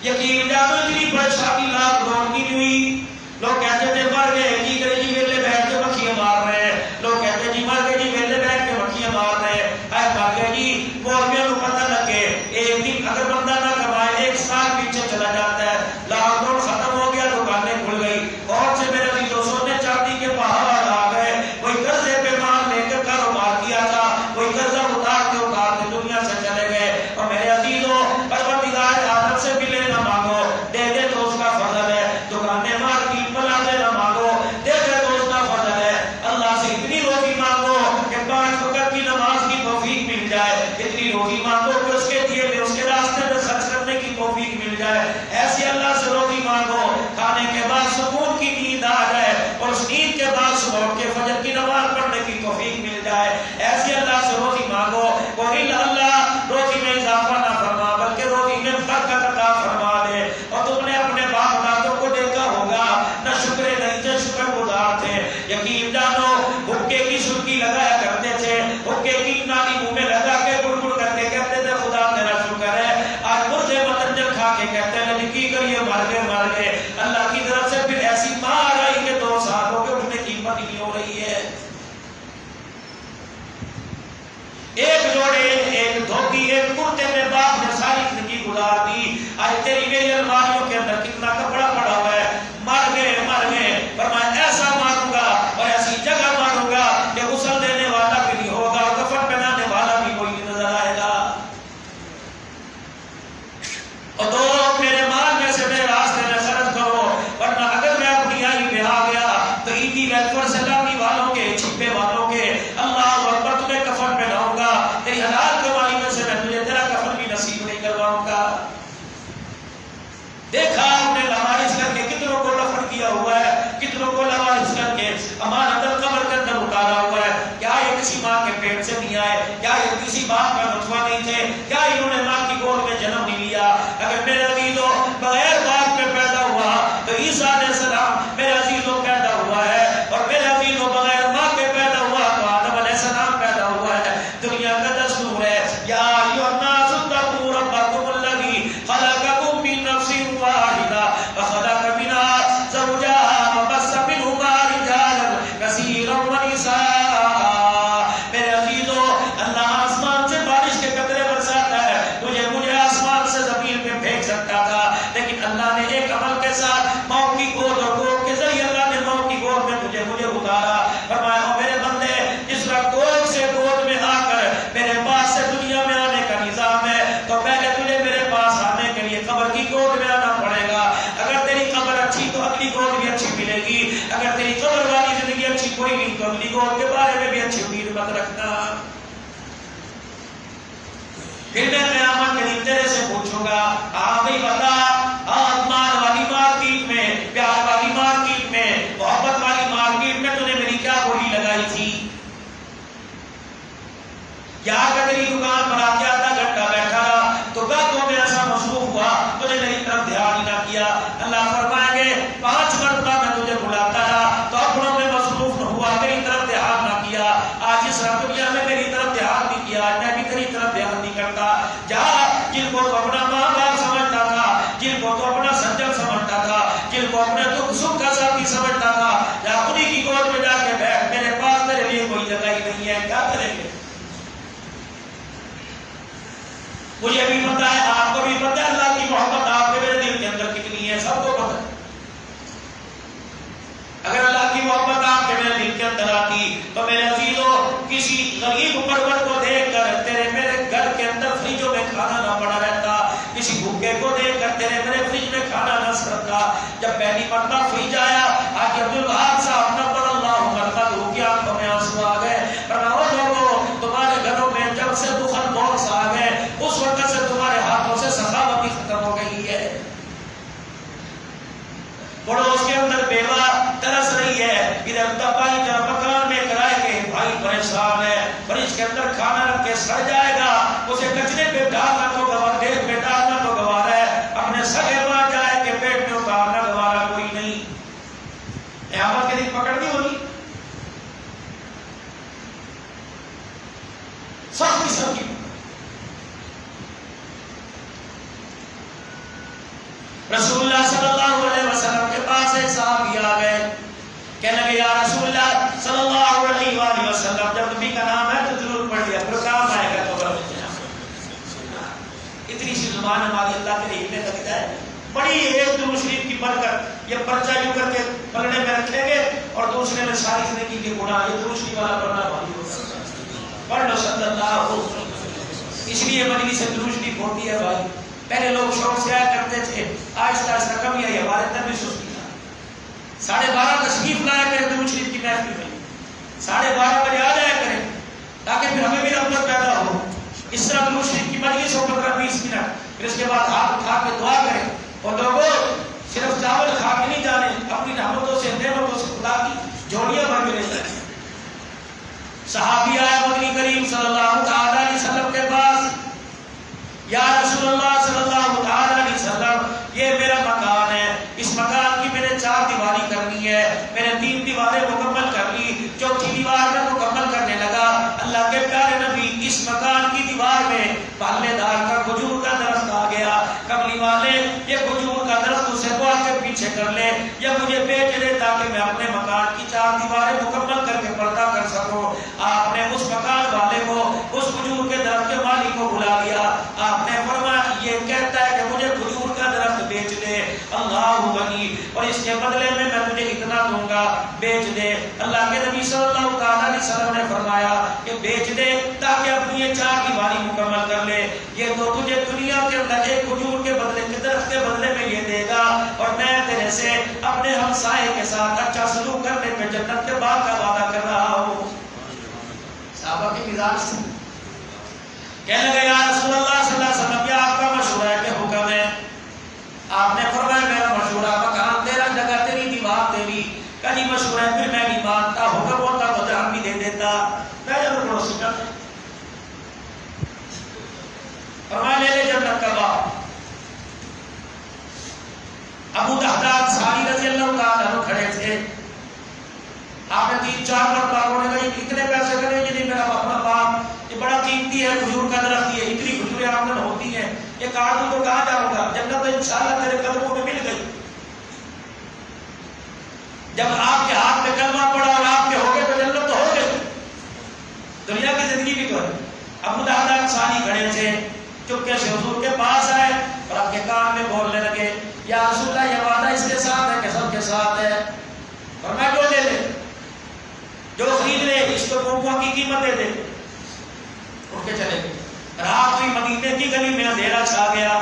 S1: یقین جانو اتنی پریشانی لاکھ ڈون کی نہیں ہوئی. لوگ کہتے تھے مر گئے, کی کرے جی ویلے بیٹھ کے مکھیاں مار رہے ہیں. لوگ کہتے جی مر گئے جی ویلے بیٹھ کے مکھیاں مار رہے ہیں. اے مر گئے جی مولویوں کو پتہ لگے ایک دن اگر بندہ نہ کمائے ایک سال پیچھے چلا جاتا ہے. لاکھ ڈون ختم ہو گیا, دکانیں کھل گئی, بہت سے میرے عزیزوں سونے چاندی کے پہاڑ آ گئے. کوئی قرضے پہ مال لے کر کاروبار کیا تھا, کوئی قرضہ اتار کے دنیا سے چلے گئے. اور میرے عزیزوں پروردگار عالم سے ملے نہ مانگو, دے دے تو اس کا فضل ہے. دکانیں مارکیٹ بنا دے نہ مانگو, دے دے تو اس کا فضل ہے. اللہ سے اتنی روزی مانگو کہ 5 وقت کی نماز کی توفیق مل جائے, اتنی روزی مانگو کہ اس کے دیے میں اس کے راستے میں خرچ کرنے کی توفیق مل جائے. ایسی اللہ سے روزی مانگو کھانے کے بعد سکون کی نیند آ جائے اور اس نیند کے بعد صبح اٹھ کے فجر کی نماز پڑھنے کی توفیق مل جائے. ایسی اللہ سے روزی مانگو. کوئی اللہ روزی میں اضافہ نہ فرما بلکہ روزی میں برکت عطا فرما دے. اور تم نے اپنے باپ دادوں کو دیکھا ہوگا نہ شکر نہیں تھے, شکر گزار تھے. یقین جانو حکے کی سرکی لگایا کرتے تھے, حکے کی نالی منہ میں لگا کے گڑ گڑ کر کے کہتے تھے خدا تیرا شکر ہے. آج مردے متنجر کھا کے کہتے ہیں کی کریے مر گئے. اللہ کی طرف سے پھر ایسی مار آئی کہ 2 سال ہو کے اٹھنے کی ہمت نہیں ہو رہی ہے. ایک جوڑے ایک دھوتی ایک کرتے میں باپ نے ساری زندگی گزار دی. آج تیری میری الماریوں کے اندر کتنا کپڑا پڑا ہوا ہے. مر گئے پر میں ایسا ماروں گا اور ایسی جگہ ماروں گا کہ غسل دینے والا بھی نہیں ہوگا اور کفن پہنانے والا بھی کوئی نہیں نظر آئے گا. اور تو میرے مال میں سے میرے راستے میں خرچ کرو, ورنہ اگر میں اپنی آئی پہ آ گیا تو عیدی ویلفیئر سلامی والوں کے چھپے والوں کے اللہ اکبر تمہیں کفن پہناؤں گا. تیری حلال کمائی میں سے میں تجھے تیرا کفن بھی نصیب نہیں کرواؤں گا. دیکھا ہم نے لوارث کر کے کتنوں کو دفن کیا ہوا ہے, کتنوں کو لوارث کر کے امانت قبر کے اندر اتارا ہوا ہے. کیا یہ کسی ماں کے پیٹ سے نہیں آئے, کیا یہ کسی باپ کا نطفہ نہیں تھے, کیا انہوں نے ماں کی گود میں جنم نہیں لیا. اگر میرے عزیزوں بغیر باپ میں پیدا ہوا تو عیسیٰ علیہ السلام میرے عزیزوں پیدا ہوا ہے, اور میرے عزیزوں بغیر ماں کے پیدا ہوا تو آدم علیہ السلام پیدا ہوا ہے. دنیا کا دستور ہے یا ایھا الناس اتقوا ربکم الذی خلقکم من نفس واحدہ وخلق منها زوجها وبث منهما رجالا کثیرا ونساء. میرے عزیزوں اللہ آسمان سے بارش کے قطرے برساتا ہے, مجھے آسمان سے زمین پہ پھینک سکتا تھا, لیکن اللہ نے ایک عمل کے ساتھ ماں کی گود اور گود کے ذریعے اللہ نے ماں کی گود میں مجھے اتارا. فرمایا میرے بندے جس وقت گود سے گود میں آ کر میرے پاس سے دنیا میں آنے کا نظام ہے تو پہلے تجھے میرے پاس آنے کے لیے قبر کی گود میں آنا پڑے گا. اگر تیری قبر اچھی تو اگلی گود بھی اچھی ملے گی, اگر تیری قبر والی زندگی اچھی کوئی نہیں تو اگلی گود کے بارے میں بھی اچھی امید مت رکھنا. پھر میں قیامت کے دن تیرے سے پوچھوں گا ہاں بھائی بتا, مال والی مارکیٹ میں, پیار والی مارکیٹ میں, محبت والی مارکیٹ میں تو نے میری کیا بولی لگائی تھی. کیا اگر تیری دکان پر آ کے آدھا گھنٹہ بیٹھا رہا تو گاہکوں میں ایسا مصروف ہوا تو نے میری طرف دھیان ہی نہ کیا. اللہ فرمائیں گے 5 مرتبہ میں تجھے بلاتا رہا تو اپنوں میں مصروف مجھے بھی پتا ہے، آپ کو بھی پتا ہے اللہ کی محبت آپ کے میرے دل کے اندر کتنی ہے، سب کو پتا ہے۔ اگر اللہ کی محبت آپ کے میرے دل کے اندر آتی تو میرے عزیزوں کسی غریب پرور کو دیکھ کر تیرے میرے گھر کے اندر فریجوں میں کھانا نہ پڑا رہتا، کسی بھوکے کو دیکھ کر تیرے میرے فریج میں کھانا نہ سڑتا۔ جب پہلی مرتبہ فریج آیا، حاجی عبدالوہاب صاحب نور اللہ مرقدہ کی آنکھوں میں آنسو آ گئے، فرمایا لوگوں تمہارے گھروں میں جب سے بخل باکس آ گئے اس وقت سے تمہارے ہاتھوں سے سخاوت ختم ہو گئی ہے۔ پڑوس کے اندر بیوہ ترس رہی ہے، ادھر دبائی جب مکان میں کرائے کے بھائی پریشان ہے، فریج کے اندر کھانا رکھ کے سڑ جائے گا، اسے کچرے پہ ڈالنا تو گوار، ڈھیر پہ ڈالنا تو گوار ہے، اپنے سگے ماں جائے کہ پیٹ میں اتارنا گوارا کوئی نہیں۔ قیامت کے دن پکڑنی ہوگی سب کی سب کی۔ رسول اللہ صلی اللہ علیہ وسلم کے پاس ایک صحابی آ گئے، کہنے لگے یا رسول اللہ صلی اللہ علیہ وآلہ وسلم جب نبی کا نام ہے تو ضرور پڑھ لیا، پھر کام آئے گا تو اتنی سی زبان ہماری اللہ کے لیے لگتا ہے، بڑی ایک درود شریف کی برکت، یہ پرچہ یوں کر کے پلڑے میں رکھیں گے اور دوسرے میں ساری زندگی کے گناہ، یہ درود شریف والا پڑھنا بھاری ہوگا، پڑھ لو صلی اللہ علیہ وسلم۔ اس لیے مجلس سے درود شریف ہوتی ہے بھائی، پہلے لوگ شوق سے آیا کرتے تھے، آہستہ آہستہ کمی آئی، ہمارے اندر بھی سستی تھا۔ 12:30 تشریف لایا کریں درود شریف کی محفل میں، 12:30 بجے آ جایا کریں تاکہ پھر ہمیں بھی رغبت پیدا ہو۔ اس طرح درود شریف کی مجلس ہو 15-20 منٹ، پھر اس کے بعد ہاتھ اٹھا کے دعا کریں، اور لوگوں صرف چاول کھا کے نہیں جانے، اپنی رحمتوں سے نعمتوں سے خدا کی جوڑیاں بھر کے لے جائیں۔ صحابی آیا مدنی کریم صلی اللہ علیہ وسلم کے پاس، یا رسول اللہ صلی اللہ علیہ وسلم یہ میرا مکان ہے، اس مکان کی میں نے 4 دیواری کرنی ہے، میں نے 3 دیواریں مکمل کر لی، چوتھی دیوار میں مکمل کرنے لگا، اللہ کے پیارے نبی اس مکان کی دیوار میں پالنے دار کا کھجور کا درخت آ گیا، کملی والے یہ کھجور کا درخت اسے کو آ کے پیچھے کر لے یا مجھے بیچ دے تاکہ میں اپنے مکان کی 4 دیواریں مکمل کر کے پردہ کر سکوں۔ آپ نے اس مکان والے کو، اس کھجور کے درخت کے مالک کو بلا لیا، آپ نے فرمایا یہ کہتا ہے کہ مجھے کھجور کا درخت بیچ دے، اللہ غنی، اور اس کے بدلے میں تجھے اتنا دوں گا، بیچ دے۔ اللہ کے نبی صلی اللہ علیہ وسلم نے فرمایا کہ بیچ دے تاکہ اپنی یہ 4 دیواری مکمل کر لے، یہ تو تجھے دنیا کے اندر ایک کھجور کے بدلے کے درخت کے بدلے میں یہ دے گا، اور میں تیرے سے اپنے ہمسائے کے ساتھ اچھا سلوک کرنے پہ جنت کے باغ کا وعدہ کر رہا ہوں۔ صحابہ کے مزاج سے کہنے لگے یا رسول اللہ صلی اللہ علیہ وسلم یہ آپ کا مشورہ ہے کہ حکم ہے؟ آپ نے فرمایا میرا مشورہ مکان تیرا، جگہ تیری، دیوار تیری، کہیں مشورہ ہے پھر میں نہیں مانتا، حکم ہوتا تو جان بھی دے دیتا، میں ضرور پڑوسی کرتا۔ فرمایا لے لے جنت کا باغ۔ ابو دہدہ انصاری رضی اللہ تعالیٰ عنہ کھڑے تھے، آپ نے 3-4 مرتبہ انہوں نے کہا اتنے پیسے کرے جنہیں میرا اپنا باغ، یہ بڑا قیمتی ہے، کھجور کا درخت، یہ اتنی کھجوریں آمدن ہوتی ہیں، یہ کاٹ دوں تو کہاں جاؤں گا، جنت تو انشاءاللہ تیرے قدموں میں مل گئی۔ جب آپ کے ہاتھ پہ کلمہ پڑا اور آپ کے ہو گئے تو جنت تو ہو گئی، دنیا کی زندگی بھی تو ہے۔ ابو دہدہ انصاری کھڑے تھے، چپکے سے حضور کے پاس آئے اور آپ کے کان میں بولنے لگے یا رسول اللہ یہ وعدہ اس کے ساتھ ہے کہ سب کے ساتھ ہے؟ فرمایا جو لے لے، جو خرید لے، اس کو قوموں کی قیمت دے دے۔ اٹھ کے چلے گئے، رات ہوئی، مدینے کی گلی میں اندھیرا چھا گیا۔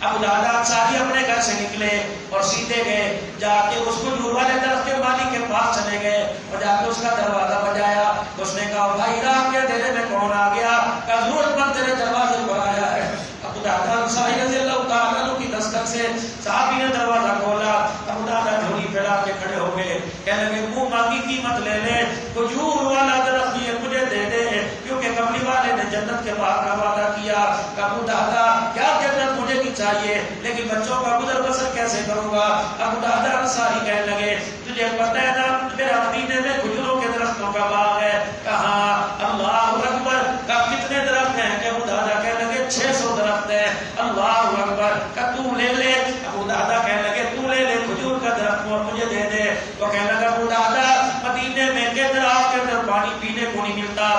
S1: ابو دہدہ انصاری اپنے گھر سے نکلے اور سیدھے گئے، جا کے اس کو کھجور والے درخت کے مالک کے پاس چلے گئے اور جا کے اس کا دروازہ بجایا۔ اس نے کہا بھائی رات کے اندھیرے میں کون آ گیا؟ کہا ضرورت مند تیرے دروازے پر آیا ہے۔ ابو دہدہ انصاری رضی اللہ تعالیٰ عنہ کی دستک سے صحابی نے دروازہ کھولا، ابو دہدہ جھولی پھیلا کے کھڑے ہو گئے، کہنے لگے منہ مانگی قیمت لے لے، کھجور والا درخت یہ مجھے دے دے، کیونکہ کملی والے نے جنت کے باغ کا وعدہ کیا۔ ابو دہدہ کیا جنت مجھے نہیں چاہیے لیکن بچوں کا گزر بسر کیسے کروں گا؟ ابو دہدہ انصاری کہنے لگے تجھے پتہ ہے نا میرا مدینے میں کھجوروں کے درختوں کا باغ ہے؟ کہاں؟ اللہ اکبر۔ کہا کتنے درخت ہیں؟ کہ ابو دہدہ کہنے لگے 600 درخت ہیں۔ اللہ اکبر۔ کہا تو لے لے۔ ابو دہدہ کہنے لگے تو لے لے کھجور کا درخت مجھے دے دے۔ تو کہنے لگا ابو دہدہ مدینے میں کے درخت کے اندر پانی پینے کو نہیں ملتا،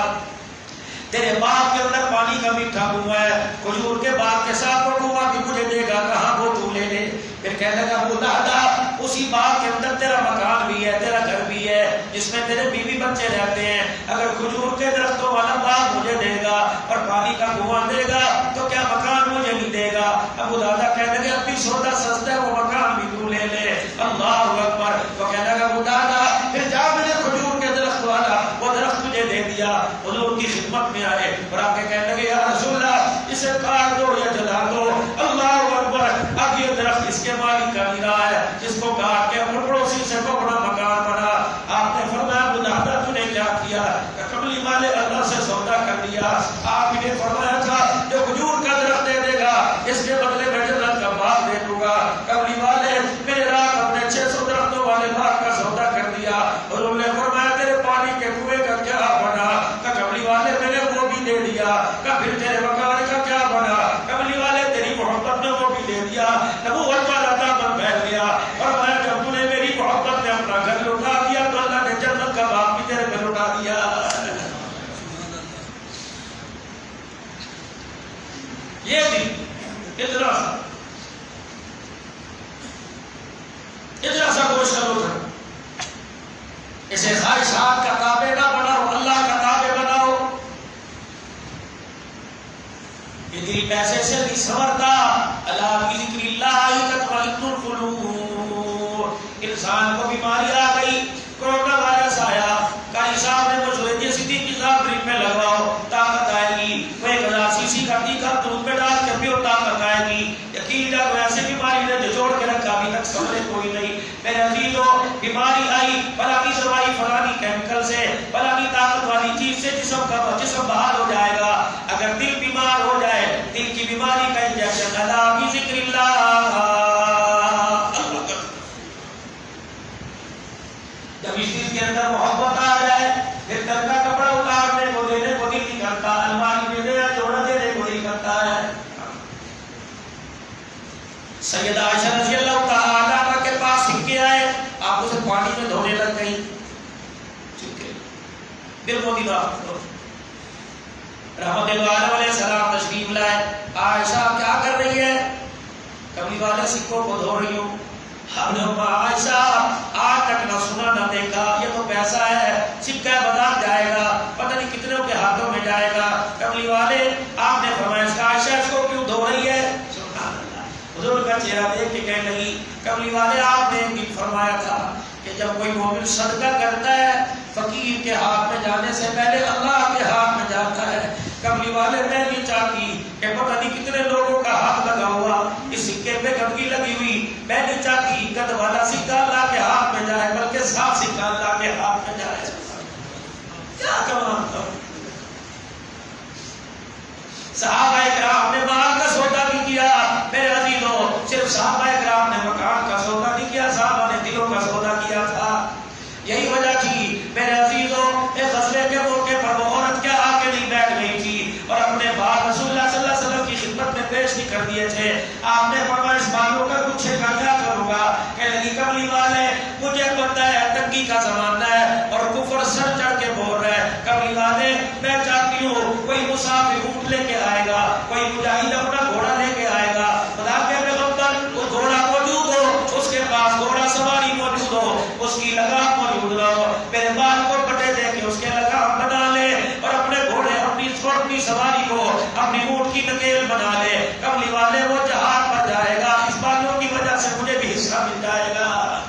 S1: تیرے باغ کے اندر پانی کا میٹھا کنواں ہے، کھجور کے باغ کے ساتھ وہ کنواں بھی مجھے دے گا، کہاں وہ تو لے لے۔ پھر کہنے لگا ابو دہدا اسی باغ کے اندر تیرا مکان بھی ہے، تیرا گھر بھی ہے جس میں تیرے بیوی بچے رہتے ہیں، اگر کھجور کے درختوں والا باغ مجھے دے گا اور پانی کا کنواں دے گا تو کیا مکان مجھے نہیں دے گا؟ ابو دہدا کہنے لگے اب بھی سودا سستا ہے، وہ مکان بھی تو لے لے۔ اللہ اکبر۔ تو کہنے لگا ابو دہدا پھر جا، میں نے کھجور کے درخت والا وہ درخت تجھے دے دیا۔ حضور کی خدمت میں آئے اور آ کے کہنے لگے یا رسول اللہ اسے کاٹ دو یا جلا دو۔ اللہ اکبر۔ اب یہ درخت اس کے مالک کا نہیں رہا ہے، جس کو کاٹ کے اپنے پڑوسی سے کو بڑا مکان بنا۔ آپ نے فرمایا ابو دہدا تو نے کیا کیا؟ کملی والے اللہ سے سودا کر لیا۔ آپ نے فرمایا تھا جو کھجور کا درخت دے دے گا اس کے بدلے میں جنت کا باغ دے دوں گا۔ کملی والے میرے رات اپنے 600 درختوں والے باغ کا سودا کر دیا۔ حضور نے فرمایا تیرے پانی کے کنویں کا کیا بنا؟ کملی والے میں نے وہ بھی دے دیا۔ پھر تیرے مکان کا کیا بنا؟ کملی والے تیری محبت نے وہ بھی دے دیا۔ نبوت والا دامن پھیل گیا اور میں جب تو نے میری محبت میں اپنا گھر لٹا دیا تو اللہ نے جنت کا باغ بھی تیرے پہ لٹا دیا۔ یہ بھی اتنا سا گوشت کا لوٹا، اسے خواہشات کا تابع نہ بناؤ، اللہ کا تابع بناؤ۔ یہ دل پیسے سے نہیں سنورتا۔ اللہ بذکر اللہ تطمئن القلوب۔ انسان کو بیماری آ گئی، کورونا وائرس آیا، قاری صاحب نے مشورے دیے سیدھی کتاب ڈرپ میں لگواؤ طاقت آئے گی، وہ 1000 cc کا ٹیکا دودھ میں ڈال کے پیو طاقت آئے گی۔ یقین جب ایسے بیماری نے جوڑ کے رکھا ابھی تک سمجھے کوئی نہیں۔ میرے عزیزو بیماری آئی فلانی دوائی فلانی کیمیکل سے فلانی طاقت والی چیز سے جسم بحال ہو جائے گا۔ اگر دل بیمار ہو جائے دل کی بیماری کا انجیکشن اللہ بذکر اللہ۔ جب اس دل کے اندر محبت آ جائے پھر دل کا کپڑا اتارنے کو دینے کو دل نہیں کرتا، الماری میں نیا جوڑا دینے کو نہیں کرتا ہے۔ سیدہ عائشہ رضی اللہ تعالیٰ عنہ کے پاس سکے آئے، آپ اسے پانی میں دھونے لگ گئی، سکے دل کو دلا رحمت اللہ علیہ السلام تشریف لائے۔ عائشہ کیا کر رہی ہے؟ کملی والے سکوں کو دھو رہی ہوں۔ ہم نے عائشہ آج تک نہ سنا نہ دیکھا، یہ تو پیسہ ہے، سکہ بازار جائے گا، پتہ نہیں کتنوں کے ہاتھوں میں جائے گا۔ کملی والے آپ نے فرمایا عائشہ اس کو کیوں دھو رہی ہے؟ سبحان اللہ۔ حضور کا چہرہ دیکھ کے کہنے لگی کملی والے آپ نے ایک دن فرمایا تھا کہ جب کوئی مومن صدقہ کرتا ہے فقیر کے ہاتھ میں جانے سے پہلے اللہ کے ہاتھ میں جاتا ہے۔ کملی والے میں نہیں چاہتی کہ پتہ نہیں کتنے لوگوں کا ہاتھ لگا ہوا اس سکے پہ گندگی لگی ہوئی، میں نہیں چاہتی گند والا سکہ اللہ کے ہاتھ میں جائے بلکہ صاف سکہ اللہ کے ہاتھ میں جائے۔ کیا کمال تھا۔ صحابہ کرام نے مال کا سودا بھی کیا میرے عزیزوں، صرف صحابہ کرام نے مکان کا سودا نہیں کیا، صحابہ نے دلوں کا سودا کیا تھا۔ یہی وجہ تھی میرے عزیزوں ایک غزوے کے موقع پر وہ عورت کیا آ کے نہیں بیٹھ گئی تھی اور اپنے بال رسول اللہ صلی اللہ علیہ وسلم کی خدمت میں پیش نہیں کر دیے تھے۔ آپ نے فرمایا اس بالوں کا کچھ کا کیا کروں گا؟ کہنے لگی کملی والے مجھے پتہ ہے تنگی کا زمانہ ہے اور کفر سر چڑھ کے بول رہا ہے، کملی والے میں چاہتی ہوں کوئی مسافر اونٹ لے کے آئے گا، کوئی مجاہد اپنا گھوڑا لے کے آئے گا، خدا کے پیغمبر وہ گھوڑا موجود ہو، اس کے پاس گھوڑا سواری موجود ہو، اس کی لگام موجود ہو، میرے بال کو پٹے دے کے اس کے لگام بنا لے اور اپنے گھوڑے اپنی سواری کو اپنی اونٹ کی نکیل بنا لے۔ کملی والے وہ جہاد پر جائے گا، اس بالوں کی وجہ سے مجھے بھی حصہ مل جائے گا۔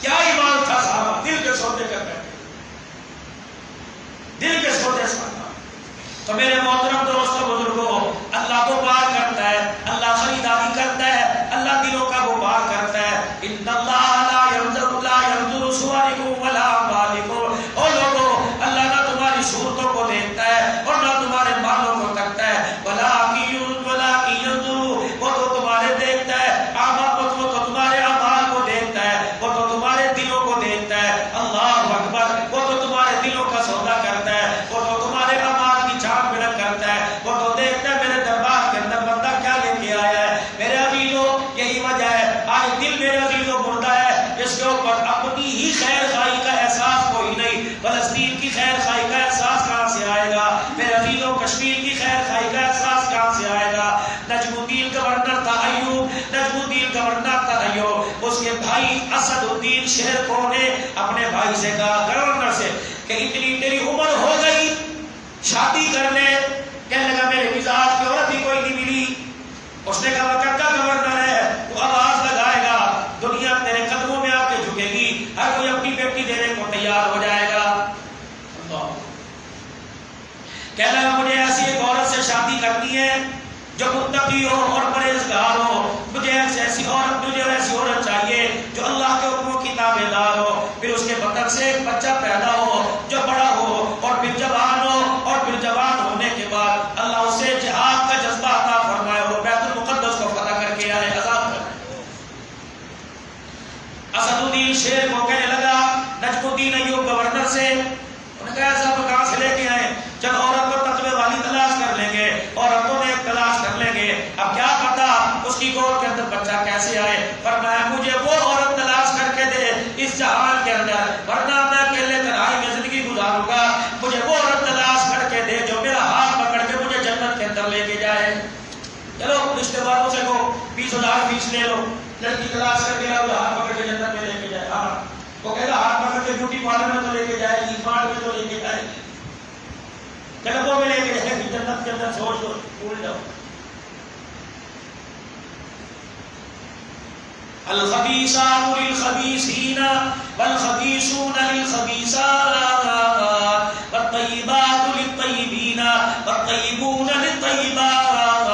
S1: کیا ایمان تھا صاحب، دل کے سودے کر رہے، دل کے سودے ساتھ۔ تو میرے محترم دوستوں بزرگوں، اللہ کو پار کرتا ہے، اللہ خریداری کرتا ہے، اللہ دلوں کا وپار کرتا ہے۔ ان اللہ لا ينظر صورکم ولا اعمالکم۔ او لوگوں، اللہ نہ تمہاری صورتوں کو دیکھتا ہے اور نہ تمہارے مالوں کو تکتا ہے، ولکن ينظر، وہ تو تمہارے دیکھتا ہے، وہ تو تمہارے اعمال کو دیکھتا ہے، وہ تو تمہارے دلوں کو دیکھتا ہے۔ اللہ اکبر۔ وہ تو تمہارے دلوں کا سودا کرتا ہے، وہ تو تمہارے اعمال کی چھانٹ بینک کرتا ہے، وہ تو دیکھتا ہے میرے دربار کے اندر بندہ کیا لے کے آیا ہے۔ میرے عزیزوں یہی وجہ ہے آج دل میرے عزیزوں مردہ ہے، اس کے اوپر اپنی ہی خیر خواہی کا احساس کوئی نہیں۔ فلسطین کی بھائی اسد الدین شیر کو نے اپنے بھائی سے کہا، گورنر سے، کہ اتنی تیری عمر ہو گئی شادی کرنے، کہنے لگا میرے مزاج کی عورت ہی کوئی نہیں ملی۔ اس نے کہا وقت کا گورنر ہے، تو آواز لگائے گا دنیا تیرے قدموں میں آ کے جھکے گی، ہر کوئی اپنی بیٹی دینے کو تیار ہو جائے گا۔ کہنے لگا مجھے ایسی ایک عورت سے شادی کرنی ہے جو متقی ہو اور پرہیزگار ہو، مجھے ایسی عورت چاہیے جو اللہ کے حکموں کی تابعدار ہو، پھر اس کے بطن سے ایک بچہ پیدا ہو جو بڑا ہو اور پھر جوان ہو، اور پھر جوان ہونے کے بعد اللہ اسے جہاد کا جذبہ عطا فرمائے اور بیت المقدس کو فتح کر کے آئے، آزاد کر۔ اسد الدین شیر کو کہنے لگا نجم الدین ایوب گورنر سے، انہوں نے کہا ایسا تو کہاں سے لے کے آئے؟ جب عورت کو تقوی والی تلاش کر لیں گے، عورتوں نے ایک تلاش کر لیں گے، اب کیا پتا اس کی گود کے اندر بچہ کیسے آئے؟ فرمایا مجھے وہ عورت تلاش کر کے دے اس جہان کے اندر، ورنہ میں اکیلے تنہائی میں زندگی گزاروں گا، مجھے وہ عورت تلاش کر کے دے جو میرا ہاتھ پکڑ کے مجھے جنت کے اندر لے کے جائے۔ چلو رشتے داروں سے کو 20,000 فیس لے لو، لڑکی تلاش کر کے ہاتھ پکڑ کے جنت میں لے کے جائے۔ ہاں وہ کہے گا ہاتھ پکڑ کے بیوٹی پارلر میں تو لے کے جائے گی، اسمارٹ میں تو لے کے جائے گی، کلبوں میں لے کے جائے گی، جنت کے اندر سوچ دو، بھول جاؤ۔ الخبیثات للخبیثین والخبیثون للخبیثات والطیبات للطیبین والطیبون للطیبات۔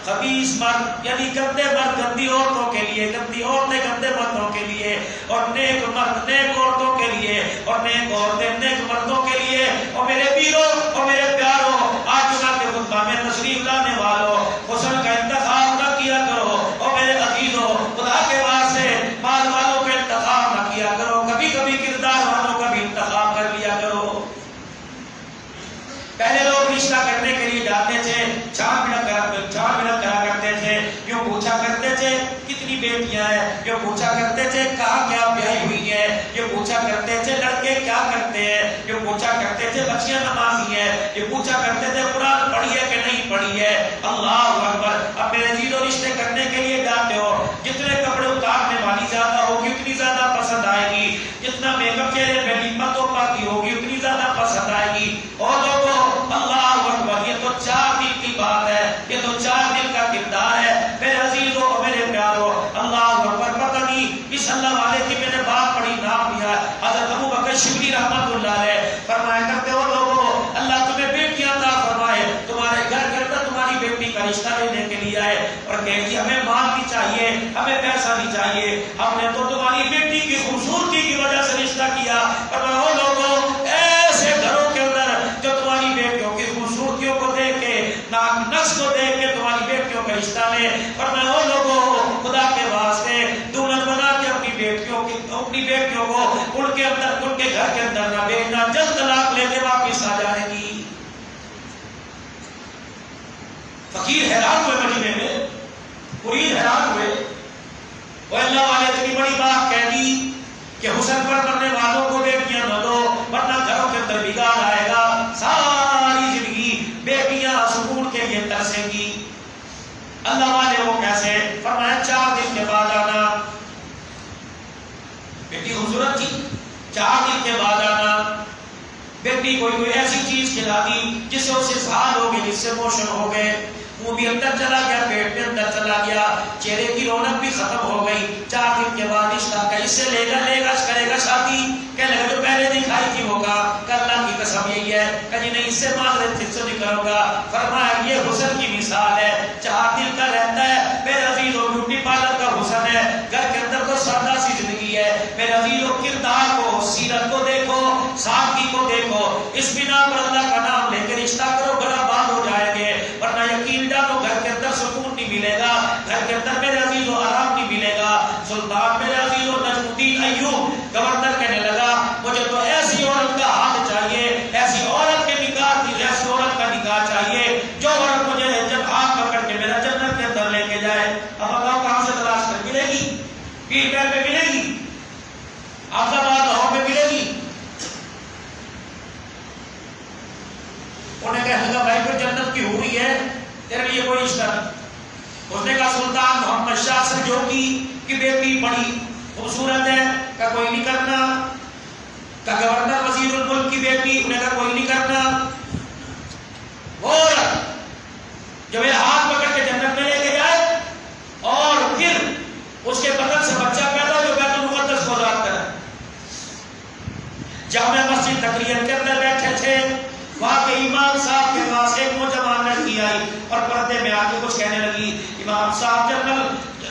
S1: خبیث مرد یعنی گندے مرد گندی عورتوں کے لیے، گندی عورتیں گندے مردوں کے لیے، اور نیک مرد نیک عورتوں کے لیے، اور نیک عورتیں نیک مردوں کے لیے۔ اور میرے ویروں اور میرے پیاروں، آج جمعہ کے خطبہ میں تشریف لانے والوں، حسن کا انتخاب نہ کیا کرو، اور میرے عزیزوں خدا کے واسطے مال والوں کا انتخاب نہ کیا کرو، کبھی کبھی کردار والوں کا بھی انتخاب کر لیا کرو۔ پہلے لوگ رشتہ کرنے کے لیے جاتے تھے، چھان بھڑک کرا کرتے تھے، یوں پوچھا کرتے تھے کتنی بیٹیاں ہیں، یوں پوچھا کرتے تھے کہاں کیا بیائی ہوئی ہے، یہ پوچھا کرتے تھے لڑکے کیا کرتے ہیں، یہ پوچھا کرتے تھے بچیاں نمازی ہیں، یہ پوچھا کرتے تھے قرآن پڑھی ہے کہ نہیں پڑھی ہے۔ اللہ اکبر! اب میرے عزیزو رشتے کرنے کے لیے جاتے ہو، جتنے کپڑے اتارنے والی زیادہ ہوگی اتنی زیادہ پسند آئے گی، جتنا میک اپ چہرے پہ لیپا تو پاکی ہوگی اتنی زیادہ پسند آئے گی۔ اور لوگوں اللہ اکبر! یہ تو 4 دل کی بات ہے، یہ تو 4 دل کا کردار ہے۔ میرے عزیزوں اور میرے پیاروں، اللہ اکبر! پتہ نہیں اس اللہ والے کی میں نے بات پڑھی نام لیا، حضرت ابو بکر شبلی رحمت اللہ علیہ فرمایا کرتے ہو لوگوں اللہ تمہیں بیٹیاں عطا فرمائے، تمہارے گھر کے اندر تمہاری بیٹی کا رشتہ لینے کے لیے آئے اور کہے کہ ہمیں مال بھی چاہیے، ہمیں پیسہ بھی چاہیے، ہم نے تو تمہاری بیٹی کی خوبصورتی کی وجہ سے رشتہ کیا۔ فرمایا ہو لوگوں ایسے گھروں کے اندر جو تمہاری بیٹیوں کی خوبصورتیوں کو دیکھ کے، نقش کو دیکھ کے تمہاری بیٹیوں کا رشتہ لے۔ فرمایا ہو لوگوں خدا کے واسطے دلہن بنا کے اپنی بیٹیوں کو ان کے گھر کے اندر نہ بھیجنا، جلد طلاق لے کے واپس آ جائے گی۔ فقیر حیران ہوئے مدینے میں، مرید حیران ہوئے، وہ اللہ والے اتنی بڑی بات کہہ دی کہ حسن پر مرنے والوں کو بیٹیاں نہ دو ورنہ گھروں کے اندر بگاڑ آئے گا، ساری زندگی بیٹیاں سکون کے لیے ترسیں گی۔ اللہ والے وہ کیسے؟ فرمایا 4 دن کے بعد آنا، بیٹی خوبصورت تھی، 4 دن کے بعد آنا، بیٹی کوئی ایسی چیز کھلا دی جس سے اسے سال ہو گئے، جس سے موشن ہو گئے، منہ بھی اندر چلا گیا، پیٹ بھی اندر چلا گیا، چہرے کی رونق بھی ختم ہو گئی۔ 4 دن کے بعد رشتہ کا اس سے لے گا کرے گا شادی، کہنے لگا جو پہلے دکھائی تھی وہ کہا کہ اللہ کی قسم یہی ہے کہ نہیں اس سے معذرت سے نکلوں گا۔ فرمایا یہ حسن کی مثال ہے، 4 دن کا رہتا ہے میرے عزیزوں، بیوٹی پارلر کا حسن ہے، گھر کے اندر تو سادہ سی زندگی ہے۔ میرے عزیزوں کردار کو، سیرت کو دیکھو، سادگی کو دیکھو، اس بنا پر اللہ کا نام لے کے رشتہ کرو براباد ہو جائیں گے، ورنہ یقین جانو گھر کے اندر سکون نہیں ملے گا، گھر کے اندر میرے عزیزوں آرام نہیں ملے گا۔ سلطان میرے عزیزوں نجم الدین ایوب گورنر کہنے لگا مجھے تو ایسی عورت کا ہاتھ چاہیے، ایسی عورت کے نکاح کی، ایسی عورت کا نکاح چاہیے جو عورت مجھے جب ہاتھ پکڑ کے میرا جنت کے اندر لے کے جائے۔ اب بتاؤ کہاں سے تلاش کر ملے گی؟ پیر پیر میں ملے گی؟ آفز آباد لاہور میں ملے گی؟ انہیں کہا لگا بھائی پھر جنت کی ہو رہی ہے تیرے لیے کوئی رشتہ نہیں۔ اس نے کہا سلطان محمد شاہ سنجوگی کی بیٹی بڑی خوبصورت ہے، کہ کوئی نہیں کرنا، کہ گورنر وزیر الملک کی بیٹی، انہیں کہا کوئی نہیں کرنا، اور جو میرے ہاتھ پکڑ کے جنت میں لے کے جائے اور پھر اس کے بدن سے بچہ پیدا جو بیت المقدس کو آزاد کرے۔ جامع مسجد تقریر کے اندر بیٹھے تھے، وہاں کے امام صاحب کے پاس ایک نوجوان لڑکی آئی اور پردے میں آ کے کچھ کہنے لگی۔ امام صاحب جنرل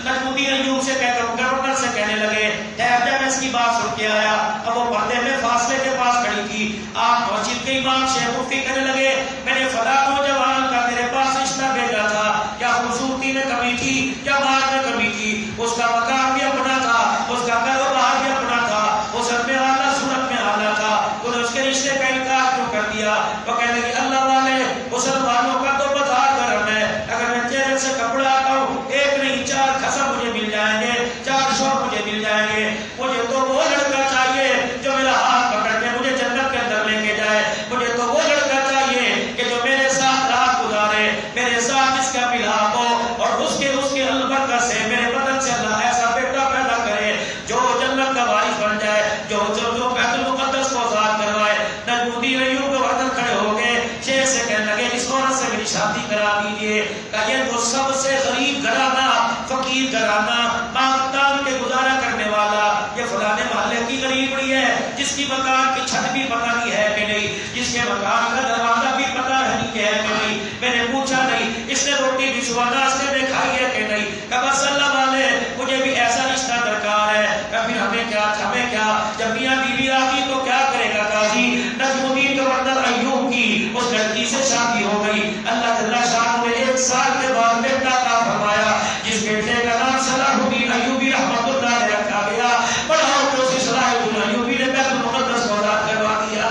S1: نجم الدین ایوب سے کہہ کر گورنر سے کہنے لگے میں اس کی بات سن کے آیا۔ اب وہ پردے میں فاصلے کے پاس کھڑی تھی، آپ مسجد کے امام شیخ مفتی کہنے لگے میں نے فلاں نوجوان کا تیرے پاس رشتہ بھیجا تھا، کیا خوبصورتی میں کمی تھی کیا مال میں کمی تھی؟ اس کا مکان بھی اپنا تھا، اس کا کاروبار بھی اپنا تھا، وہ سب میں اعلیٰ صورت میں اعلیٰ تھا، تو نے اس کے رشتے کا انکار کیوں کر دیا؟ وہ کہنے لگے اللہ والے مسلمانوں کا تو بازار گرم ہے، اگر میں تیرے سے کپڑا آتا ہوں ایک نہیں چار قسم مجھے مل جائیں گے، 4 شور مجھے مل جائیں گے، مجھے تو وہ لڑکا چاہیے جو میرا ہاتھ پکڑ کے مجھے جنت کے اندر لے کے جائے، مجھے تو وہ لڑکا چاہیے کہ جو میرے ساتھ رات گزارے، میرے ساتھ اس کا ملاپ ہو اور اس کے البرکت سے میرے بدن سے اللہ ایسا بیٹا پیدا کرے جو جنت کا وارث بن جائے، جو بیت المقدس کو آزاد کروائے۔ نجم الدین ایوب کو وطن کھڑے ہو گئے، شیخ سے کہنے لگے اس عورت سے میری شادی کرا دیجیے، کہ یہ تو سب سے غریب گھرانہ، فقیر گھرانہ، مانگ تان کے گزارا کرنے والا، یہ فلانے محلے کی غریبڑی ہے جس کی مکان کی چھت بھی پتہ نہیں ہے کہ نہیں، جس کے مکان کا دروازہ بھی پتہ نہیں کہ ہے کہ نہیں، میں نے پوچھا نہیں اس نے روٹی بھی صبح ناشتے میں کھائی ہے کہ نہیں، کہ بس اللہ والے مجھے بھی ایسا رشتہ درکار ہے، کہ پھر ہمیں کیا جب میاں بیوی آگی تو کیا کرے گا قاضی؟ نجم الدین گورنر ایوب کی اس لڑکی سے شادی ہو گئی، اللہ جل شانہ نے 1 سال کے بعد بیٹا عطا فرمایا، جس بیٹے کا نام صلاح الدین ایوبی رحمۃ اللہ علیہ رکھا گیا، بڑا ہو کے اسی صلاح الدین ایوبی نے بیت المقدس کو آزاد کروا دیا۔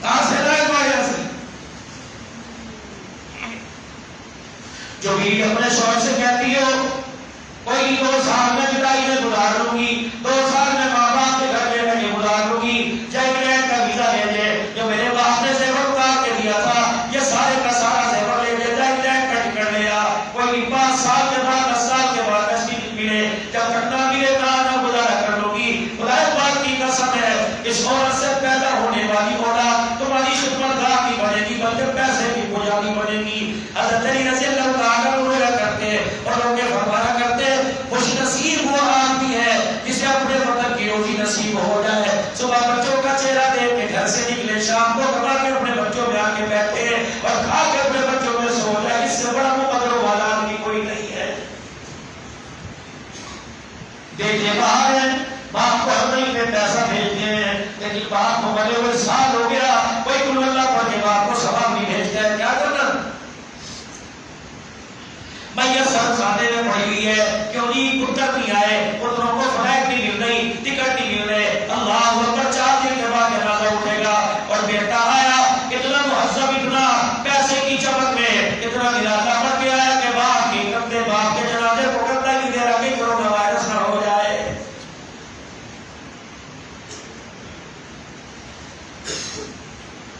S1: کہاں سے لائے مایا سے جو بیوی اپنے شوہر سے کہتی ہو کوئی 2 سال میں جدائی میں گزار لوں گی، 2 سال میں ماں باپ کے گھر میں گزار لوں گی، انگلینڈ کا ویزا لے لے، جو میرے باپ نے زیور اتار کے دیا تھا یہ سارے کا سارا زیور لے لے، انگلینڈ کا ٹکٹ لے آ، کوئی 5 سال کے بعد 10 سال کے بعد 10 ٹکٹ ملے، جب کٹنا ملے نہ گزارا کر لوں گی۔ خدا پاک کی قسم ہے اس عورت سے پیدا ہونے والی اولاد تمہاری خدمت گاہ کی بنے گی بلکہ پیسے کی پجاری بنے گی۔ حضرت علی رضی اللہ تعالیٰ عنہ کرتے اور لوگ یہ فرمایا کرتے خوش نصیب وہ آدمی ہے جسے اپنے وطن کی روزی نصیب ہو جائے، صبح بچوں کا چہرہ دیکھ کے گھر سے نکلے، شام کو کما کے اپنے بچوں میں آ کے بیٹھے اور کھا کے اپنے بچوں میں سو جائے، اس سے بڑا مقدر والا آدمی کوئی نہیں ہے۔ بیٹے باہر ہیں، باپ کو ہر مہینے پیسہ بھیجتے ہیں، لیکن باپ کو بڑے ہوئے سال ہو گیا کوئی کل اللہ پڑھ کے باپ کو ثواب نہیں بھیجتا ہے، کیا کرنا؟ میت سب خانے میں پڑی ہوئی ہے، کیوں نہیں کتر نہیں آئے، اتنوں کو فلائٹ نہیں مل رہی، ٹکٹ نہیں مل رہے، اللہ اکبر 4 دن کے بعد جنازہ اٹھے گا اور بیٹا آیا اتنا مہذب، اتنا پیسے کی چمک میں اتنا نرالہ پڑ کے آیا کہ باپ کی کرتے باپ کے جنازے کو کرتا نہیں دے رہا کہ کورونا وائرس نہ ہو جائے۔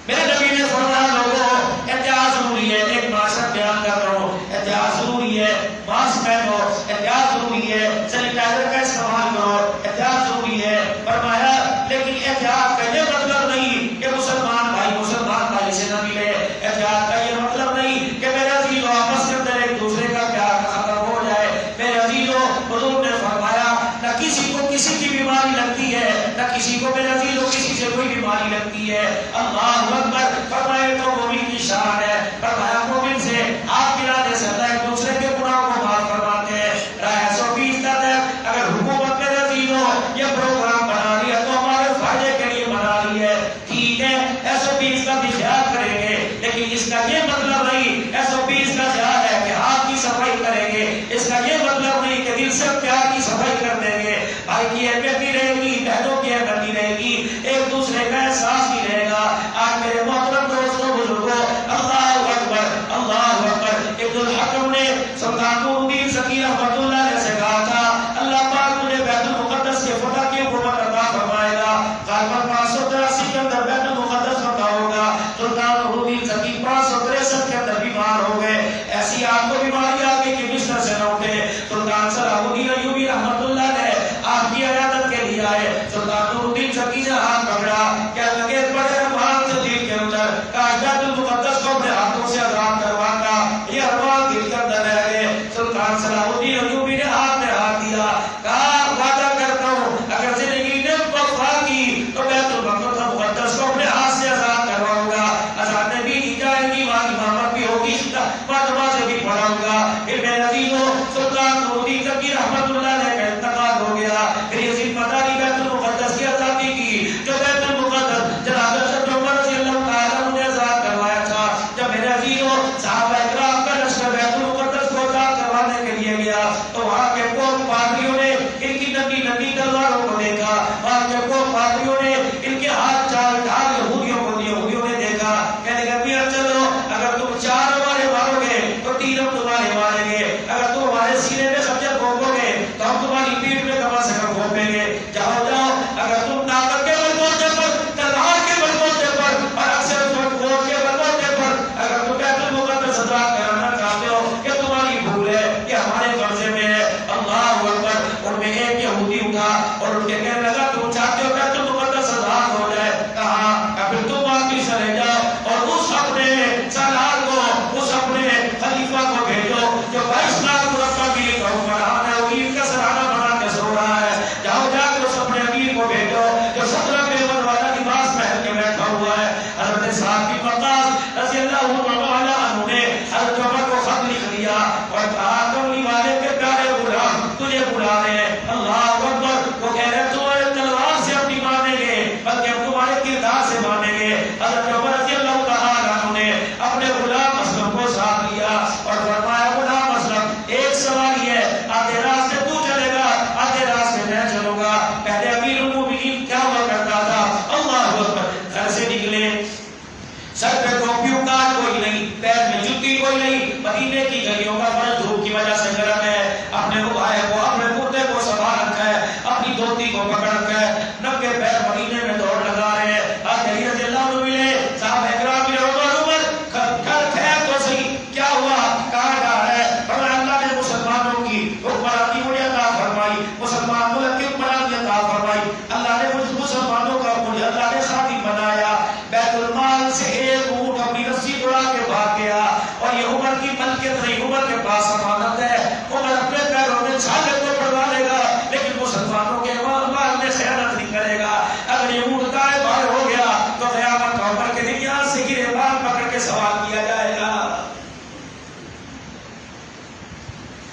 S1: میرے نبی نے فرمایا لوگوں احتیاط ضروری ہے، ایک معاشرت بیان کر رہا ہوں، احتیاط ضروری ہے، ماسک پہنو، احتیاط ضروری ہے، سینیٹائزر کا استعمال کرو، احتیاط ضروری ہے۔ فرمایا لیکن احتیاط کا یہ مطلب نہیں کہ مسلمان بھائی سے نہ ملے، احتیاط کا یہ مطلب نہیں کہ میرے عزیزو آپس کے اندر ایک دوسرے کا پیار ختم ہو جائے۔ میرے عزیزو حضور نے فرمایا نہ کسی کو کسی کی بیماری لگتی ہے، نہ کسی کو میرے عزیزو کسی سے کوئی بیماری لگتی ہے۔ اللہ اکبر، فرمایا تو مومن کی شان ہے، فرمایا مومن سے آپ ملانے سے اللہ ایک دوسرے کے گناہوں کو معاف فرماتے ہیں۔ 120 تک اگر حکومت میرے عزیزو یہ پروگرام بنا لیا تو ہمارے فائدے کے لیے بنا لی ہے، ٹھیک ہے 120 کا بھی خیال کریں گے، لیکن اس کا یہ مطلب نہیں 120 کا خیال ہے کہ ہاتھ کی صفائی کریں گے، اس کا یہ مطلب نہیں کہ دل سے پیار کی صفائی کر دیں گے، بھائی کی اہمیت نہیں رہے گی، بہنوں کی اہمیت نہیں رہے گی، ایک دوسرے کا احساس نہیں رہے گا۔ آج میرے محترم دوستوں بزرگوں، اللہ اکبر اللہ اکبر، ابن الحکم نے سلطان نور الدین زکی رحمۃ اللہ علیہ سے کہا تھا اللہ پاک مجھے بیت المقدس کے فتح کی حکومت عطا فرمائے گا، غالباً 583 کے اندر بیت المقدس فتح ہوگا۔ سلطان نور الدین زکی 563 کے اندر بیمار ہو گئے، ایسی آپ کو بیماری آ گئی کہ بستر سے نہ اٹھے۔ سلطان صلاح الدین ایوبی کو پکڑ کر 90 پیر مدینے میں دوڑ لگا رہے ہیں. علی رضی اللہ عنہ ملے, صاحب اکرام ملے, عمر گھر ہے تو صحیح, کیا ہوا, کہاں جا رہا ہے؟ فرمایا اللہ نے مسلمانوں کی حکمرانی مجھے عطا فرمائی, مسلمان ملک کی حکمرانی عطا فرمائی, اللہ نے مجھ مسلمانوں کا مجھے اللہ نے خادم بنایا. بیت المال سے ایک اونٹ اپنی رسی اڑا کے بھاگ گیا, اور یہ عمر کی ملکیت نہیں, عمر کے پاس امانت ہے. عمر اپنے پیروں میں چھالے تو پڑوا لے گا لیکن مسلمانوں کے مال میں خیانت نہیں کرے گا. اگر یہ اونٹ دائیں بائیں ہو گیا تو قیامت کا عمر کے دن یہاں سے گرے بال پکڑ کے سوال کیا جائے گا.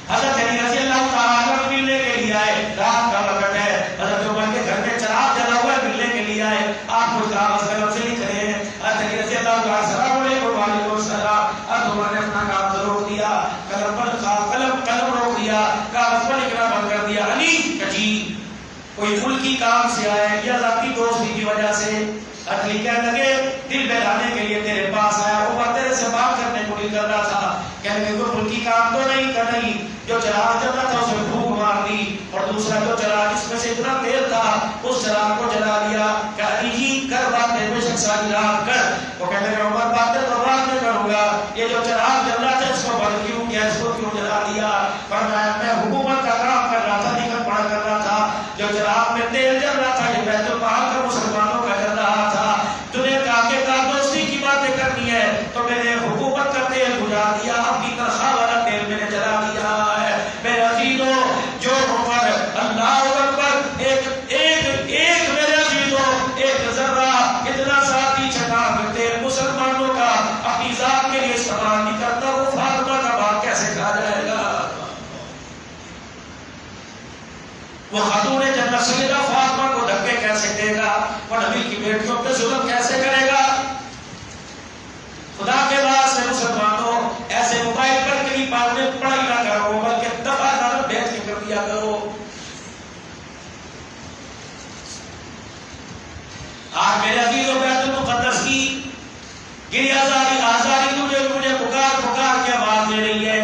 S1: حضرت علی رضی اللہ تعالیٰ عنہ ملنے کے لیے آئے, رات کا وقت ہے, حضرت عمر کے گھر میں چراغ جلا ہوا ہے, ملنے کے لیے آئے. آپ کچھ کاغذ قلم سے لکھ رہے ہیں. حضرت علی رضی اللہ تعالیٰ السلام علیکم. وعلیکم السلام. حضرت عمر نے اپنا کاغذ روک دیا, قلم روک دیا, کاغذ پر لکھنا بند کر دیا. علی جی کوئی ملکی کام سے آئے یا ذاتی دوستی کی وجہ سے؟ علی کہنے لگے دل بہلانے کے لیے تیرے پاس آیا, عمر تیرے سے بات کرنے کو نہیں کر رہا تھا. کہنے لگے کوئی ملکی کام تو نہیں کر رہی, جو چراغ جل رہا تھا اسے پھونک مار دی, اور دوسرا جو چراغ جس میں سے اتنا تیل تھا اس چراغ کو جلا دیا. کہ علی جی کر باتیں بے شک ساری رات کر. وہ کہنے لگے عمر باتیں تو بعد میں کروں گا, یہ جو چراغ جل رہا تھا اس کو بند کیوں کیا, اس کو کیوں جلا دیا؟ فرمایا میں حکومت کا کام کر رہا تھا, لکھن پڑھا کر رہا تھا. جو چراغ میں تیل جل رہا تھا یہ بیت المال کا مسلمانوں کا جل رہا تھا. تمہیں کہا کہ دوستی کی باتیں کرنی ہے تو میں نے حکومت کا تیل بجھا دیا, اپنی تنخواہ والا تیل میں نے جلا دیا ہے. میرے عزیزوں جو عمر اللہ اکبر ایک میرے عزیزوں ایک ذرہ اتنا ساتھی چھٹا کرتے مسلمانوں کا اپنی ذات کے لیے استعمال نہیں کرتا, وہ فاطمہ کا باپ کیسے کھا جائے گا؟ وہ خاتون جنت سیدہ فاطمہ کو دھکے کیسے دے گا؟ وہ نبی کی بیٹیوں پہ ظلم کیسے کرے گا؟ خدا کے واسطے مسلمانوں ایسے موبائل پر کہیں پڑھنے پڑھائی نہ کرو, بلکہ دفعہ نہ بیٹھ کے کر دیا کرو. آج میرے عزیزوں بیت المقدس کی گری آزاری مجھے پکار پکار کے آواز دے رہی ہے.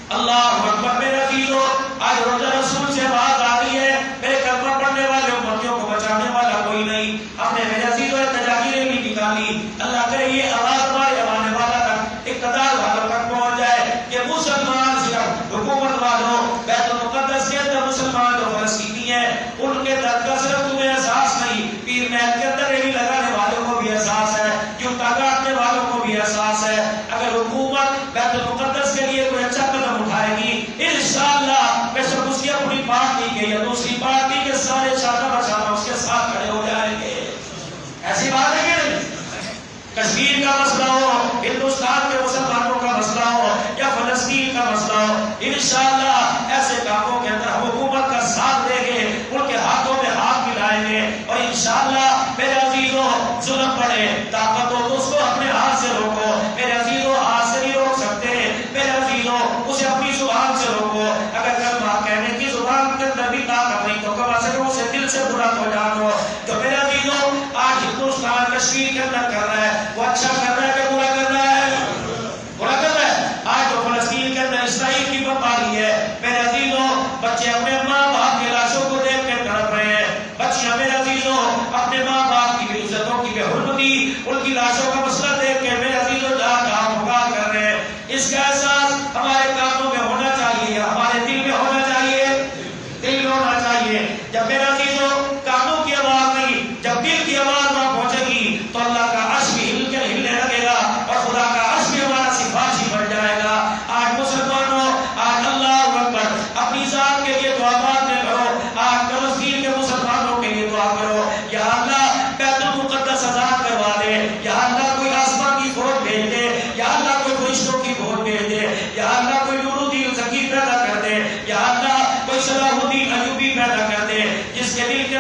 S1: اللہ اکبر. میرے عزیزوں آج روزہ رسول سے آواز آ رہی ہے, میرے کلمہ پڑھنے والے امتیوں کو بچانے والا کوئی نہیں. ہم نے میرے عزیزوں تجاویزیں بھی نکالی. اللہ کرے یہ آواز ہمارے آنے والا تک اقتدار والوں تک پہنچ جائے کہ مسلمان صرف حکومت والوں بیت المقدس کے اندر مسلمان جو فلسطینی ہیں ان کے درد کا صرف تمہیں احساس نہیں, پیر محل کے اندر ریلی لگانے والوں کو بھی احساس ہے, جوتا کاٹنے والوں کو بھی احساس ہے. اگر حکومت بیت المقدس کے لیے کوئی اچھا قدم اٹھائے گی انشاءاللہ بے شک اس کی اپنی پارٹی کے یا دوسری پارٹی کے سارے شانہ بشانہ اس کے ساتھ کھڑے ہو جائیں گے. ایسی بات ہے کہ نہیں؟ کشمیر کا مسئلہ ہو, ہندوستان کے مسلمانوں کا مسئلہ ہو یا فلسطین کا مسئلہ ہو, انشاءاللہ ایسے کاموں کے اندر ہم حکومت کا ساتھ دیں گے, ان کے ہاتھوں میں ہاتھ ملائیں گے, اور انشاءاللہ میرے عزیزوں ظلم پڑے طاقت ہو تو اس کو اپنے ہاتھ سے روکو. میرے عزیزوں ہاتھ سے نہیں روک سکتے, میرے عزیزوں اسے اپنی زبان سے روکو. اگر کلمہ کہنے کی زبان کے اندر بھی طاقت نہیں تو کم از کم اسے دل سے برا تو جانو. تو میرے عزیزوں آج ہندوستان کشمیر کے اندر کر رہا ہے وہ اچھا کر رہا ہے کہ برا کر رہا ہے؟ برا کر رہا ہے. آج جو فلسطین کے اندر اسرائیل کی بمباری ہے, میرے عزیزوں بچے اپنے ماں باپ کی لاشوں کو دیکھ کے تڑپ رہے ہیں. بچیاں میرے عزیزوں اپنے ماں باپ کی عزتوں کی بے حرمتی, ان کی لاشوں کا مسئلہ دیکھ کے میرے عزیزوں جہاں کہاں پکار کر رہے ہیں. اس کا احساس ہمارے کانوں میں ہونا چاہیے, ہمارے دل میں ہونا چاہیے, دل میں ہونا چاہیے. جب میرے عزیزوں کانوں کی آواز نہیں, جب دل کی آواز وہاں پہنچے گی تو اللہ کا عرش بھی ہلنے لگے گا, اور خدا کا عرش بھی ہمارا سفارشی بن جائے گا. آج مسلمانوں آج اللہ اکبر اپنی ذات کے لیے دعا مانگنے کرو. آج فلسطین کے مسلمانوں کے لیے دعا کرو, یا اللہ بیت المقدس آزاد کروا دے, یا اللہ کوئی آسمان کی فوج بھیج دے, یا اللہ کوئی فرشتوں کی فوج بھیج دے, یا اللہ کوئی نور الدین زکی پیدا کر دے, یا اللہ کوئی صلاح الدین ایوبی پیدا کر دے, جس کے دل کے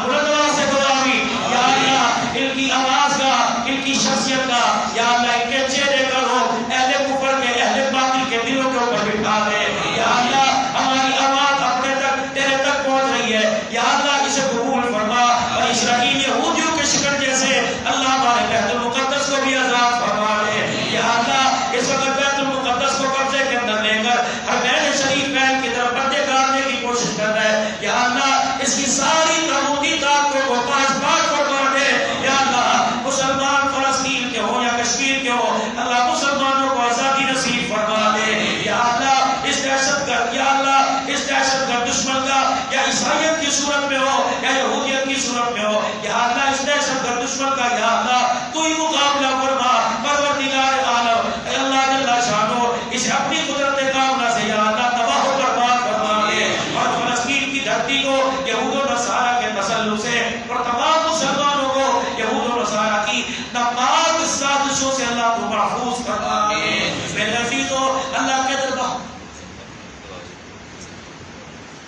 S1: بلند سے گواہی یا اللہ ان کی آواز کا ان کی شخصیت کا یا اللہ ان کے چہرے کا روح اہل کفر کے اہل باطل کے دلوں کے اوپر بٹھا دے یا اللہ ہماری آواز اپنے تک تیرے تک پہنچ رہی ہے یا اللہ اسے قبول فرما اور اسرائیل یہودیوں کے شکنجے سے اللہ ہمارے بیت المقدس کو بھی آزاد فرما دے یا اللہ اس وقت بیت المقدس کو قبضے کے اندر لے کر حرمین شریف پہن کی طرف پردے کاٹنے کی کوشش کر رہا ہے یا اللہ اس کی ساری تمودی طاقتوں کو پاس پاک فرما دے یا اللہ مسلمان فلسطین کے ہو یا کشمیر کے ہو اللہ مسلمانوں کو آزادی نصیب فرما دے یا اللہ اس دہشت گرد یا اللہ اس دہشت گرد دشمن کا یا عیسائیت کی صورت میں ہو یا یہودیت کی صورت میں ہو یا اللہ اس دہشت گرد دشمن کا یا اللہ تو ہی مقابلہ فرما پروردگار عالم اے اللہ جل شانو اسے اپنی قدرت کاملہ سے یا اللہ تباہ و برباد فرما دے اور فلسطین کی دھرتی کو یہود و نصارہ کے تسلط سے اور تمام مسلمانوں کو یہود و نصارہ کی ناپاک سازشوں سے اللہ کو محفوظ فرما دے میرے عزیزو اللہ کے دربار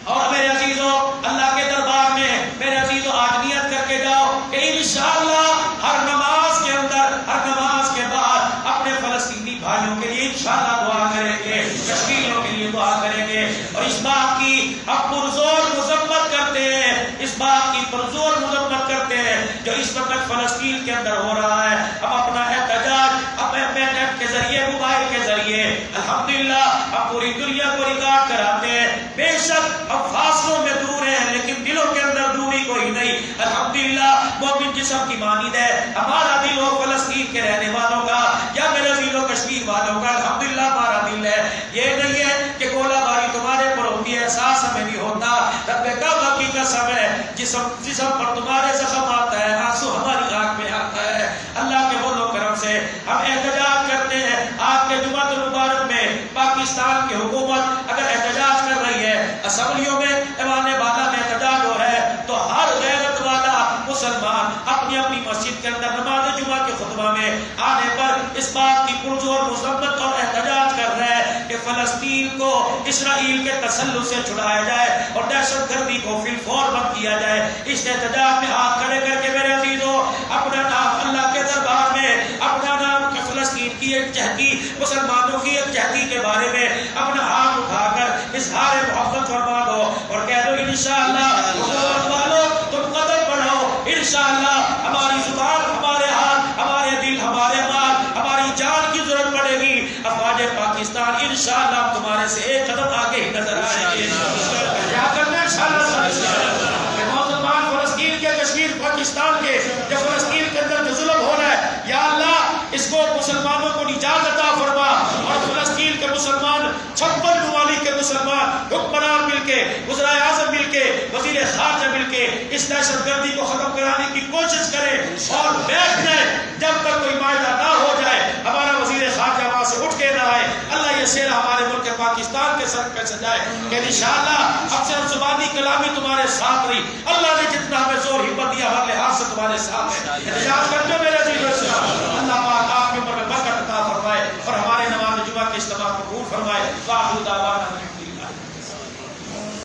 S1: اور میرے عزیزو اللہ کے دربار میں میرے عزیزو آج نیت کر کے جاؤ کہ انشاءاللہ ہر نماز کے اندر ہر نماز کے بعد اپنے فلسطینی بھائیوں کے لیے انشاءاللہ دعا کریں گے کشمیریوں کے لیے دعا کریں گے اور اس بات کی ہم پرزور مذمت کرتے ہیں اس بات کی پرزور مذمت کرتے ہیں جو اس وقت فلسطین کے اندر ہو رہا ہے ہم اپنا احتجاج اپنے نیٹ کے ذریعے موبائل کے ذریعے الحمدللہ ہم پوری دنیا کو ریکارڈ کراتے ہیں بے شک ہم فاصلوں میں دور ہیں لیکن دلوں کے اندر دوری کوئی نہیں الحمدللہ مومن جسم کی مانند ہے ہمارا دل ہو فلسطین کے رہنے والوں کا یا میرے عزیزوں کشمیر والوں کا الحمدللہ ہمارا دل ہے یہ نہیں ہے کہ گولہ باری تمہارے پر ہوتی ہے احساس ہمیں نہیں ہوتا رب کعبہ کی قسم ہے جسم پر تمہارے زخم آتا ہے آنسو ہماری آنکھ میں آتا ہے اللہ کے فضل و کرم سے ہم احتجاج کرتے ہیں آج کے جمعہ المبارک میں پاکستان کی حکومت اگر احتجاج کر رہی ہے اسمبلیوں میں ایوان بالا میں احتجاج ہو رہا ہے تو ہر غیرت والا مسلمان اپنی اپنی مسجد کے اندر نماز جمعہ کے خطبہ میں آنے پر اس بات کی پرزور مذمت اور احتجاج کر رہا ہے کہ فلسطین کو اسرائیل کے تسلط سے چھڑایا جائے اور دہشت گردی کو فی الفور بند کیا جائے اس احتجاج میں ہاتھ کھڑے کر کے میرے عزیزو اپنا نام اللہ کے دربار میں اپنا نام کہ فلسطین کی ایک جہتی مسلمانوں کی ایک جہتی کے بارے میں اپنا ہاتھ اٹھا کر اظہار محبت فرما دو اور کہہ دو انشاءاللہ حکومت والو تم قدم بڑھاؤ انشاءاللہ ہماری زبان ہمارے ہاتھ ہمارے دل ہمارے مال ہماری جان کی ضرورت پڑے گی افواج پاکستان انشاءاللہ تمہارے سے ایک قدم آگے ہی نظر آئیں گے کیا کرنا ہے انشاءاللہ کہ مسلمان فلسطین کے کشمیر پاکستان کے جو فلسطین کے اندر جو ظلم ہو رہا ہے یا اللہ اس کو مسلمانوں کو نجات عطا فرما اور فلسطین کے مسلمان 56 ممالک کے مسلمان حکمران مل کے وزراء اعظم مل کے وزیر خارجہ مل کے اس دہشت گردی کو ختم کرانے کی کوشش کریں اور بیٹھ جائیں جب تک کوئی معاہدہ نہ ہو جائے ہمارا وزیر خارجہ وہاں سے اٹھ کے نہ آئے اللہ یہ شعر ہمارے ملک پاکستان کے سر پہ سجائے کہ انشاءاللہ اب سے زبانی کلامی تمہارے ساتھ رہی اللہ نے جتنا ہمیں زور ہمت دیا ہر لحاظ سے تمہارے ساتھ ہے احتجاج کرتے ہوئے